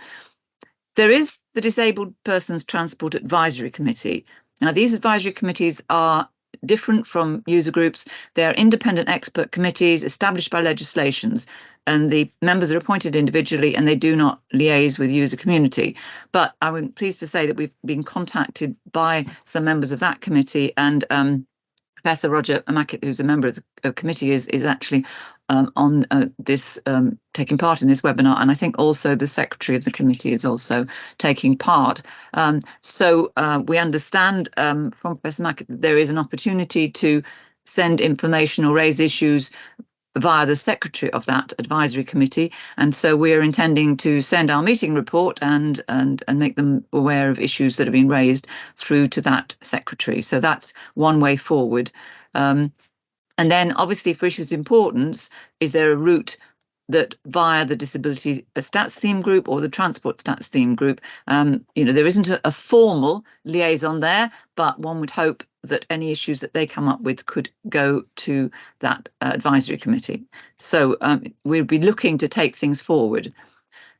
There is the Disabled Persons Transport Advisory Committee. Now, these advisory committees are different from user groups. They're independent expert committees established by legislations, and the members are appointed individually and they do not liaise with user community. But I'm pleased to say that we've been contacted by some members of that committee, and Professor Roger Amackett, who's a member of the committee, is actually on this, taking part in this webinar, and I think also the secretary of the committee is also taking part. So we understand from Professor Amackett that there is an opportunity to send information or raise issues via the secretary of that advisory committee, and so we are intending to send our meeting report and make them aware of issues that have been raised through to that secretary. So that's one way forward. And then obviously for issues of importance, is there a route that via the Disability Stats Theme Group or the Transport Stats Theme Group, there isn't a formal liaison there, but one would hope that any issues that they come up with could go to that advisory committee. So we'll be looking to take things forward.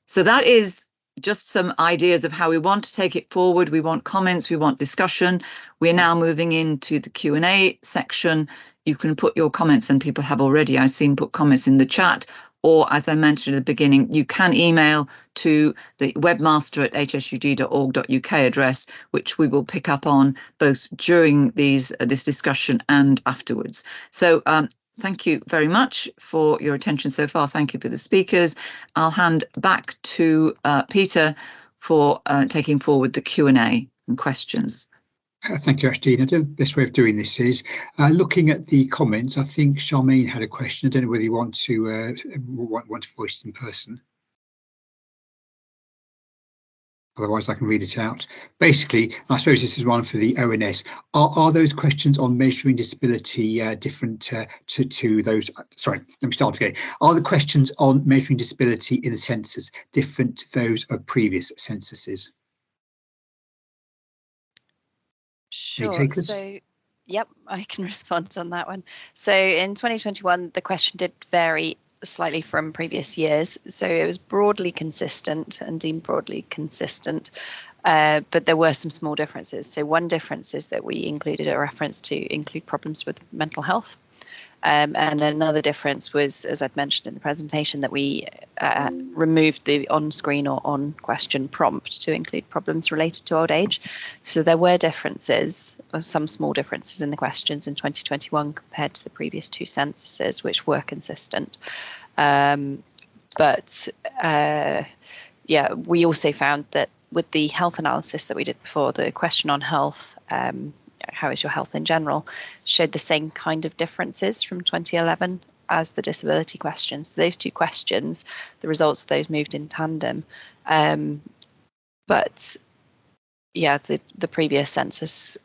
So that is just some ideas of how we want to take it forward. We want comments, we want discussion. We're now moving into the Q&A section. You can put your comments, and people have already, I've seen, put comments in the chat, or as I mentioned at the beginning, you can email to the webmaster@hsug.org.uk address, which we will pick up on both during this discussion and afterwards. So thank you very much for your attention so far. Thank you for the speakers. I'll hand back to Peter for taking forward the Q&A and questions. Thank you, Ashtina. The best way of doing this is looking at the comments. I think Charmaine had a question. I don't know whether you want to voice it in person. Otherwise, I can read it out. Basically, I suppose this is one for the ONS. Are those questions on measuring disability different to those? Sorry, let me start again. Are the questions on measuring disability in the census different to those of previous censuses? Sure. takers? So, yep, I can respond on that one. So in 2021, the question did vary slightly from previous years. So it was broadly consistent and deemed broadly consistent, but there were some small differences. So one difference is that we included a reference to include problems with mental health. And another difference was, as I'd mentioned in the presentation, that we removed the on-screen or on-question prompt to include problems related to old age. So there were differences, or some small differences in the questions in 2021 compared to the previous two censuses, which were consistent. But we also found that with the health analysis that we did before, the question on health, how is your health in general, showed the same kind of differences from 2011 as the disability questions. So those two questions, the results of those moved in tandem. But yeah, the previous census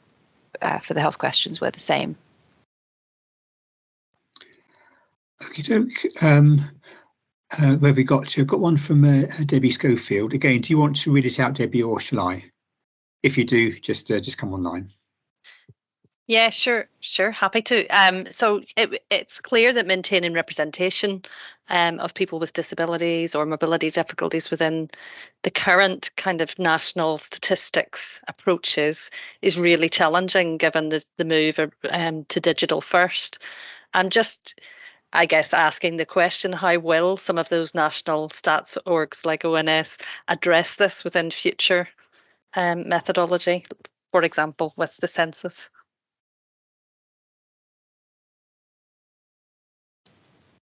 for the health questions were the same. Okey-doke. Where have we got to? I've got one from Debbie Schofield. Again, do you want to read it out, Debbie, or shall I? If you do, just come online. Yeah, sure, happy to. So it's clear that maintaining representation of people with disabilities or mobility difficulties within the current kind of national statistics approaches is really challenging given the move to digital first. I'm just, I guess, asking the question, how will some of those national stats orgs like ONS address this within future methodology, for example, with the census?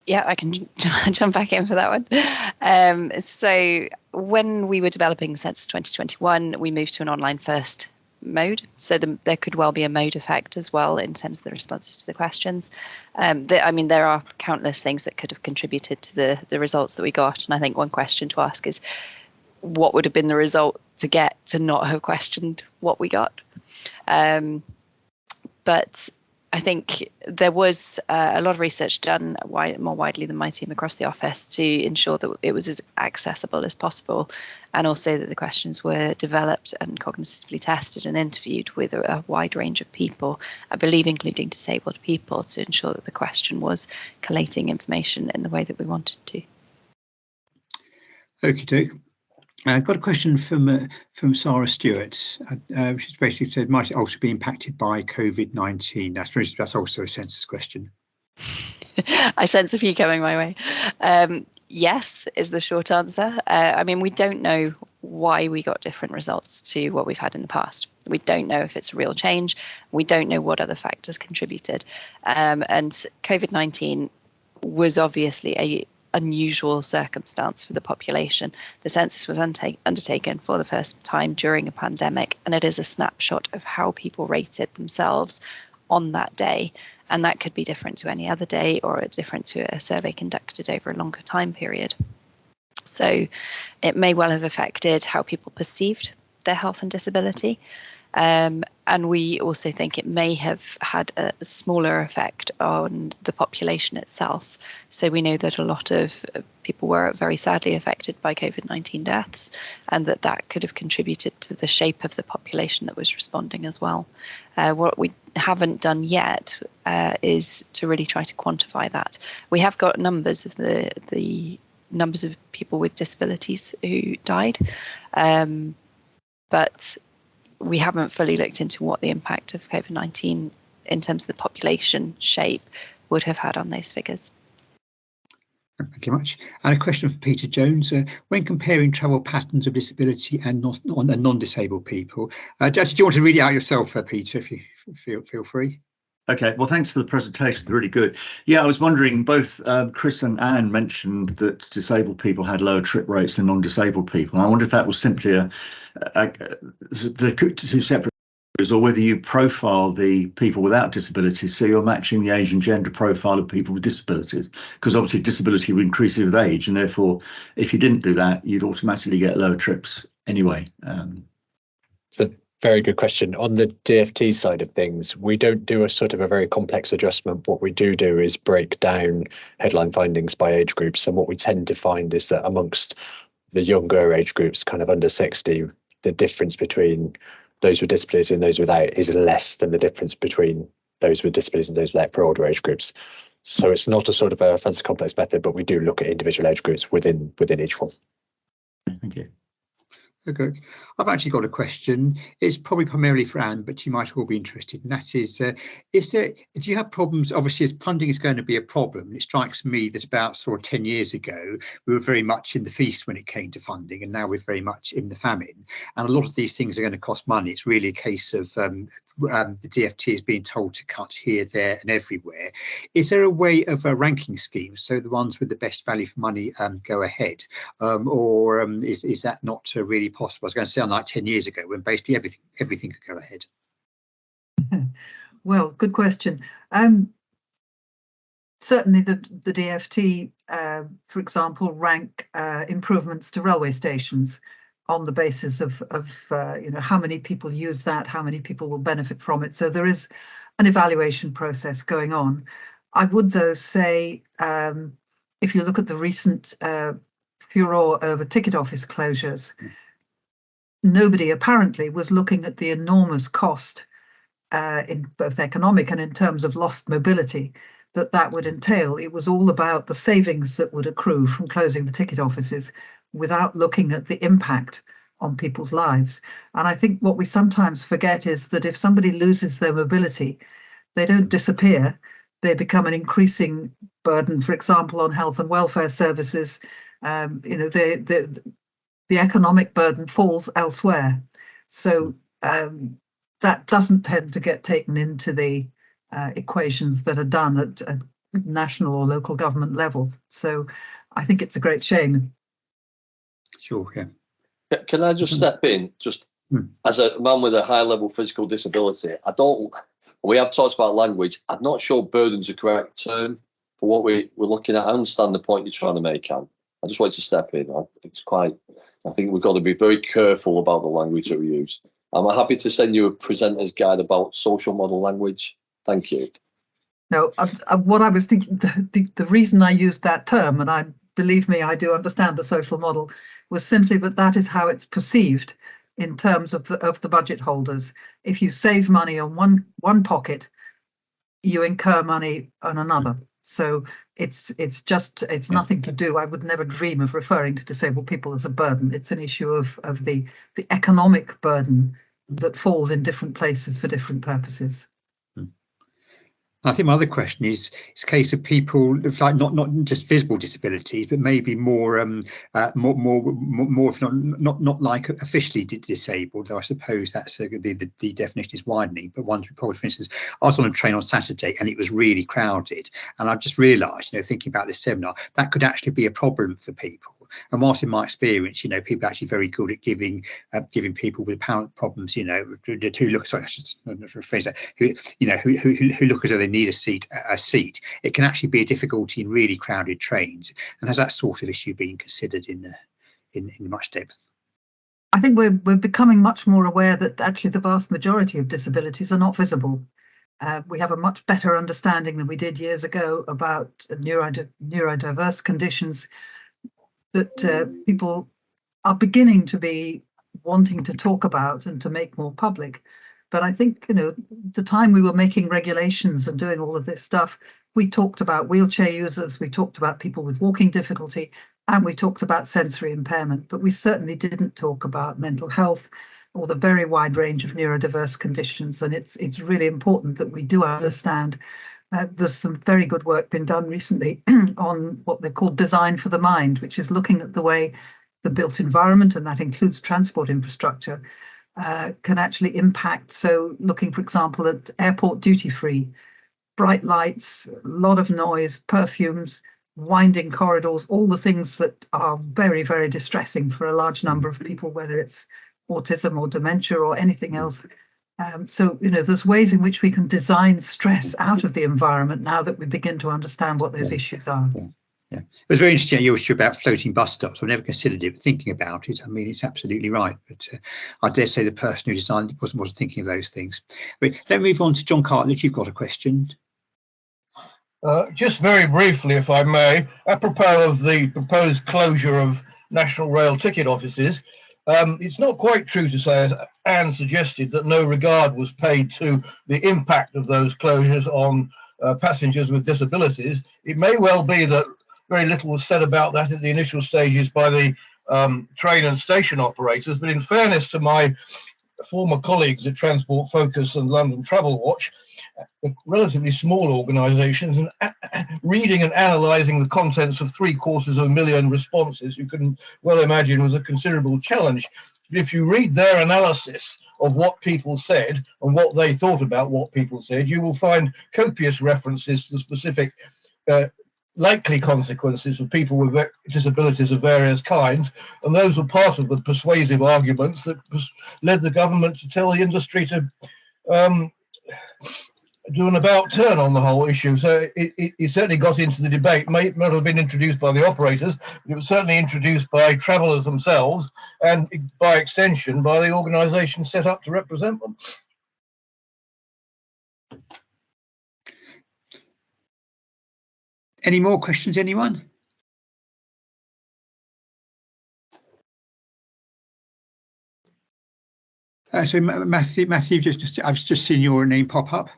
Yeah, I can jump back in for that one. So when we were developing Census 2021, we moved to an online first mode. So there could well be a mode effect as well in terms of the responses to the questions. There are countless things that could have contributed to the results that we got. And I think one question to ask is, what would have been the result to get to not have questioned what we got? But I think there was a lot of research done more widely than my team across the office to ensure that it was as accessible as possible, and also that the questions were developed and cognitively tested and interviewed with a wide range of people, I believe including disabled people, to ensure that the question was collating information in the way that we wanted to. Okie doke. I've got a question from Sarah Stewart, which basically said, might it also be impacted by COVID-19? That's also a census question. I sense a few coming my way. Yes, is the short answer. We don't know why we got different results to what we've had in the past. We don't know if it's a real change. We don't know what other factors contributed. And COVID-19 was obviously a unusual circumstance for the population. The census was undertaken for the first time during a pandemic, and it is a snapshot of how people rated themselves on that day. And that could be different to any other day or different to a survey conducted over a longer time period. So it may well have affected how people perceived their health and disability. And we also think it may have had a smaller effect on the population itself. So we know that a lot of people were very sadly affected by COVID-19 deaths, and that could have contributed to the shape of the population that was responding as well. What we haven't done yet is to really try to quantify that. We have got numbers of the numbers of people with disabilities who died, but we haven't fully looked into what the impact of COVID-19 in terms of the population shape would have had on those figures. Thank you much. And a question for Peter Jones. When comparing travel patterns of disability and non-disabled people, do you want to read it out yourself, Peter, if you feel free? Okay, well, thanks for the presentation. Really good. Yeah, I was wondering, both Chris and Anne mentioned that disabled people had lower trip rates than non-disabled people. I wonder if that was simply the two separate areas, or whether you profile the people without disabilities, so you're matching the age and gender profile of people with disabilities, because obviously disability will increase with age, and therefore, if you didn't do that, you'd automatically get lower trips anyway. So very good question. On the DFT side of things, we don't do a sort of a very complex adjustment. What we do is break down headline findings by age groups. And what we tend to find is that amongst the younger age groups, kind of under 60, the difference between those with disability and those without is less than the difference between those with disabilities and those without for older age groups. So it's not a sort of a fancy complex method, but we do look at individual age groups within each one. Thank you. Okay, I've actually got a question. It's probably primarily for Anne, but you might all be interested. And that is do you have problems? Obviously, as funding is going to be a problem, it strikes me that about sort of 10 years ago, we were very much in the feast when it came to funding, and now we're very much in the famine. And a lot of these things are going to cost money. It's really a case of the DFT is being told to cut here, there, and everywhere. Is there a way of a ranking scheme so the ones with the best value for money go ahead, or is that not really possible? I was going to say, unlike 10 years ago, when basically everything could go ahead. Well, good question. Certainly the DFT, for example, rank improvements to railway stations on the basis of how many people use that, how many people will benefit from it. So there is an evaluation process going on. I would, though, say if you look at the recent furore over ticket office closures, nobody apparently was looking at the enormous cost in both economic and in terms of lost mobility that would entail. It was all about the savings that would accrue from closing the ticket offices without looking at the impact on people's lives. And I think what we sometimes forget is that if somebody loses their mobility, they don't disappear. They become an increasing burden, for example, on health and welfare services. The economic burden falls elsewhere. So that doesn't tend to get taken into the equations that are done at a national or local government level. So I think it's a great shame. Sure, yeah. Can I just step in? Just as a man with a high level physical disability, we have talked about language. I'm not sure burden's the correct term for what we're looking at. I understand the point you're trying to make, Anne. I just wanted to step in. I think we've got to be very careful about the language that we use. I'm happy to send you a presenter's guide about social model language. Thank you. No, what I was thinking, the reason I used that term, and believe me, I do understand the social model, was simply that is how it's perceived in terms of the budget holders. If you save money on one pocket, you incur money on another. So it's nothing to do. I would never dream of referring to disabled people as a burden. It's an issue of the economic burden that falls in different places for different purposes. I think my other question is a case of people like not just visible disabilities, but maybe more if not like officially disabled. Though I suppose that's the definition is widening. But ones with probably, for instance, I was on a train on Saturday and it was really crowded, and I just realised, thinking about this seminar, that could actually be a problem for people. And whilst in my experience, people are actually very good at giving people with apparent problems, who look, sorry, I should rephrase that, who look as though they need a seat. It can actually be a difficulty in really crowded trains. And has that sort of issue been considered in much depth? I think we're becoming much more aware that actually the vast majority of disabilities are not visible. We have a much better understanding than we did years ago about neurodiverse conditions that people are beginning to be wanting to talk about and to make more public. But I think, the time we were making regulations and doing all of this stuff, we talked about wheelchair users, we talked about people with walking difficulty, and we talked about sensory impairment, but we certainly didn't talk about mental health or the very wide range of neurodiverse conditions. And it's really important that we do understand. There's some very good work been done recently on what they call design for the mind, which is looking at the way the built environment, and that includes transport infrastructure, can actually impact. So looking, for example, at airport duty-free, bright lights, a lot of noise, perfumes, winding corridors, all the things that are very, very distressing for a large number of people, whether it's autism or dementia or anything else. So, there's ways in which we can design stress out of the environment now that we begin to understand what those issues are. Yeah, it was very interesting your issue about floating bus stops. I've never considered it, but thinking about it, I mean, it's absolutely right. But I dare say the person who designed it wasn't thinking of those things. But let me move on to John Cartledge. You've got a question. Just very briefly, if I may, apropos of the proposed closure of National Rail ticket offices, It's not quite true to say, as Anne suggested, that no regard was paid to the impact of those closures on passengers with disabilities. It may well be that very little was said about that at the initial stages by the train and station operators, but in fairness to my former colleagues at Transport Focus and London Travel Watch, relatively small organisations, and reading and analysing the contents of 750,000 responses, you can well imagine was a considerable challenge. But if you read their analysis of what people said and what they thought about what people said, you will find copious references to the specific likely consequences of people with disabilities of various kinds, and those were part of the persuasive arguments that led the government to tell the industry to do an about turn on the whole issue. So it certainly got into the debate. May not have been introduced by the operators, but it was certainly introduced by travellers themselves, and by extension by the organisations set up to represent them. Any more questions, anyone? So Matthew, I've just seen your name pop up.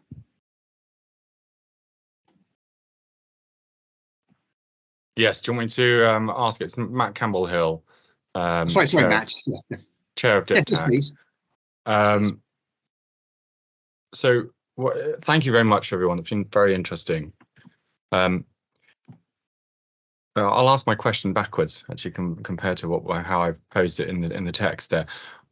Yes, do you want me to ask? It's Matt Campbell-Hill. Sorry, Matt. Yeah. Chair of DIPTAC. Yes, please. So thank you very much, everyone. It's been very interesting. I'll ask my question backwards, actually, compared to how I've posed it in the text there.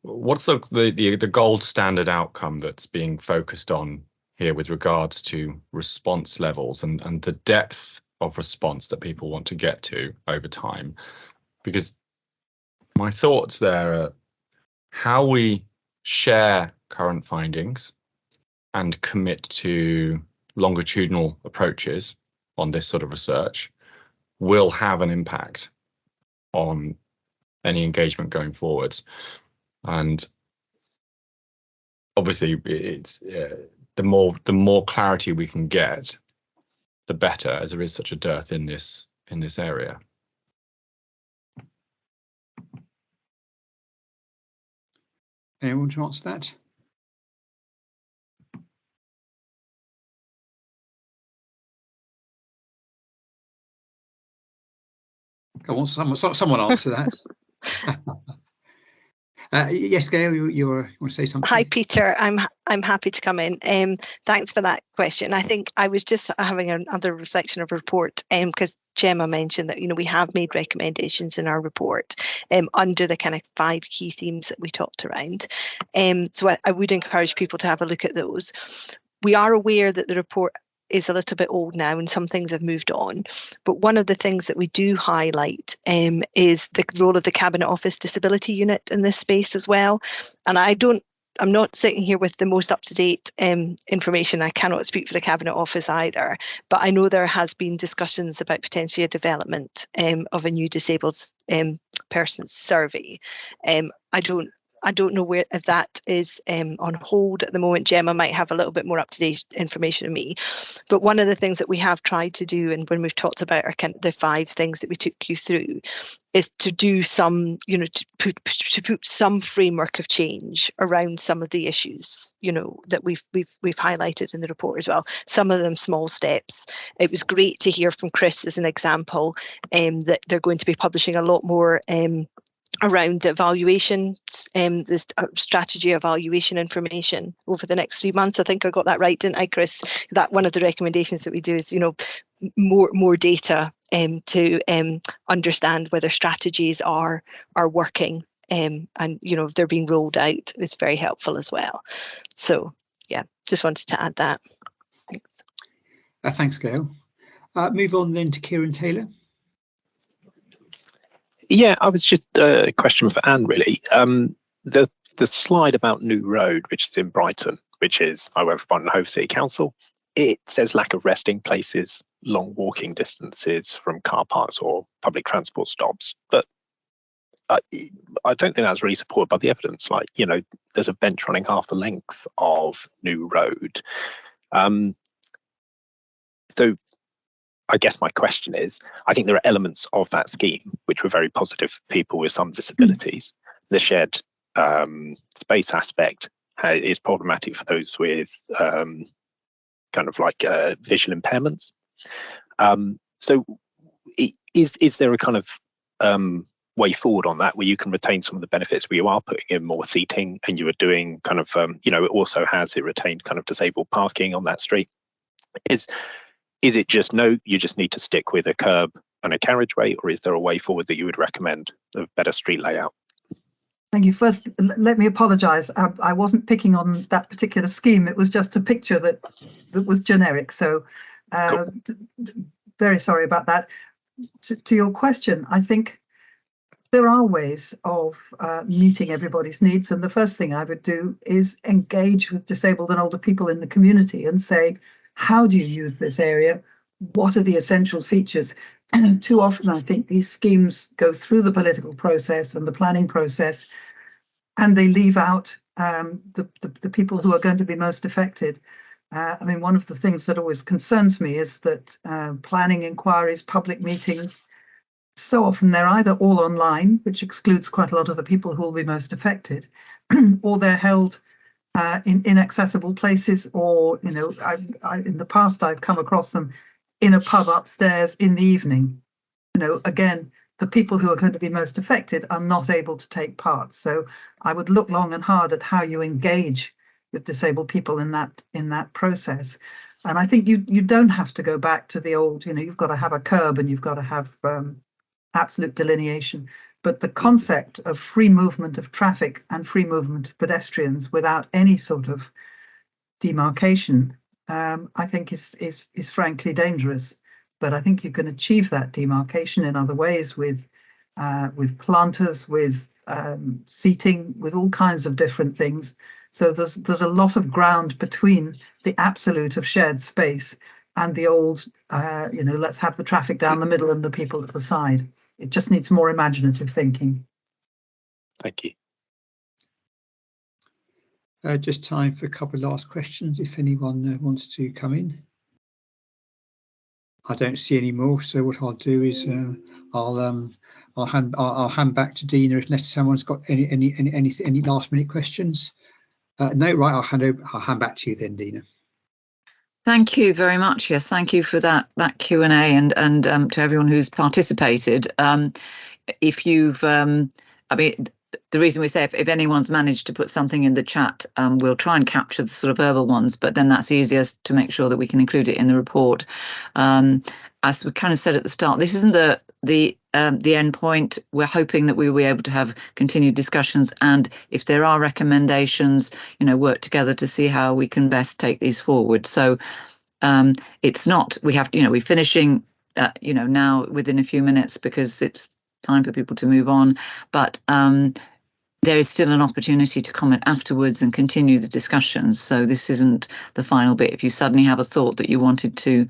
What's the gold standard outcome that's being focused on here with regards to response levels and the depth of response that people want to get to over time? Because my thoughts there are how we share current findings and commit to longitudinal approaches on this sort of research will have an impact on any engagement going forwards. And obviously it's the more clarity we can get, the better, as there is such a dearth in this area. Anyone want to answer that? I want someone answer that. Yes, Gail, you want to say something? Hi, Peter. I'm happy to come in. Thanks for that question. I think I was just having another reflection of a report because Gemma mentioned that we have made recommendations in our report under the kind of 5 key themes that we talked around. So I would encourage people to have a look at those. We are aware that the report is a little bit old now and some things have moved on. But one of the things that we do highlight is the role of the Cabinet Office Disability Unit in this space as well. And I'm not sitting here with the most up-to-date information. I cannot speak for the Cabinet Office either, but I know there has been discussions about potentially a development of a new disabled persons survey. I don't know if that is on hold at the moment. Gemma might have a little bit more up-to-date information than me. But one of the things that we have tried to do, and when we've talked about the 5 things that we took you through, is to do some, to put some framework of change around some of the issues, that we've highlighted in the report as well. Some of them small steps. It was great to hear from Chris as an example that they're going to be publishing a lot more around the evaluation, this strategy evaluation information over the next 3 months. I think I got that right, didn't I, Chris? That one of the recommendations that we do is, more data to understand whether strategies are working, and if they're being rolled out is very helpful as well. So yeah, just wanted to add that. Thanks. Thanks, Gail. Move on then to Kieran Taylor. Yeah, I was just a question for Anne, really. The slide about New Road, which is in Brighton, which is, I work for Brighton Hove City Council, it says lack of resting places, long walking distances from car parks or public transport stops. But I don't think that's really supported by the evidence. Like, there's a bench running half the length of New Road. So I guess my question is, I think there are elements of that scheme which were very positive for people with some disabilities, the shared space aspect is problematic for those with kind of like visual impairments. So is there a kind of way forward on that where you can retain some of the benefits, where you are putting in more seating and you are doing kind of, it also has it retained kind of disabled parking on that street? Is it just no, you just need to stick with a curb and a carriageway, or is there a way forward that you would recommend, a better street layout? Thank you. First, let me apologise. I wasn't picking on that particular scheme. It was just a picture that was generic. So Cool. Very sorry about that. To your question, I think there are ways of meeting everybody's needs. And the first thing I would do is engage with disabled and older people in the community and say, how do you use this area? What are the essential features? And too often, I think these schemes go through the political process and the planning process, and they leave out the people who are going to be most affected. I mean, one of the things that always concerns me is that planning inquiries, public meetings, so often they're either all online, which excludes quite a lot of the people who will be most affected, or they're held in inaccessible places, or, in the past I've come across them in a pub upstairs in the evening. Again, the people who are going to be most affected are not able to take part. So I would look long and hard at how you engage with disabled people in that process. And I think you don't have to go back to the old, you've got to have a curb and you've got to have absolute delineation. But the concept of free movement of traffic and free movement of pedestrians without any sort of demarcation, I think is frankly dangerous. But I think you can achieve that demarcation in other ways with planters, with seating, with all kinds of different things. So there's a lot of ground between the absolute of shared space and the old, let's have the traffic down the middle and the people at the side. It just needs more imaginative thinking. Thank you. Just time for a couple of last questions if anyone wants to come in. I don't see any more, so what I'll do is I'll hand back to Dina unless someone's got any last minute questions. No, right, I'll hand back to you then, Dina. Thank you very much. Yes, thank you for that Q&A and to everyone who's participated. If you've, the reason we say if anyone's managed to put something in the chat, we'll try and capture the sort of verbal ones, but then that's easiest to make sure that we can include it in the report. As we kind of said at the start, this isn't the end point. We're hoping that we will be able to have continued discussions, and if there are recommendations, work together to see how we can best take these forward. So it's not, we have, we're finishing, now within a few minutes because it's time for people to move on, but there is still an opportunity to comment afterwards and continue the discussions. So this isn't the final bit. If you suddenly have a thought that you wanted to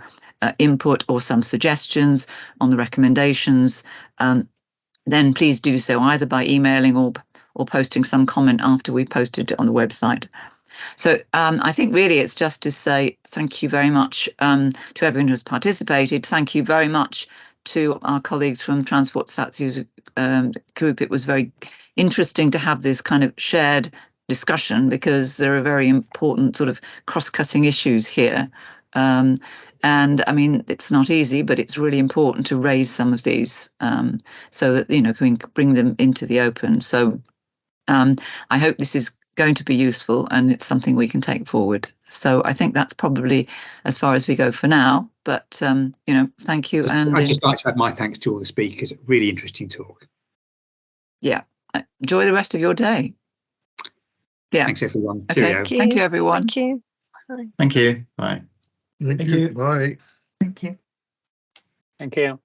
input or some suggestions on the recommendations, then please do so either by emailing or posting some comment after we posted it on the website. So I think really it's just to say thank you very much to everyone who's participated. Thank you very much to our colleagues from Transport Stats User Group. It was very interesting to have this kind of shared discussion because there are very important sort of cross-cutting issues here. And I mean, it's not easy, but it's really important to raise some of these so that, we can bring them into the open. So I hope this is going to be useful and it's something we can take forward. So I think that's probably as far as we go for now. But, thank you. And I'd just like to add my thanks to all the speakers. Really interesting talk. Yeah. Enjoy the rest of your day. Yeah. Thanks, everyone. Okay. Thank you, everyone. Thank you. Bye. Thank you. Bye. Thank you. Bye. Thank you. Thank you.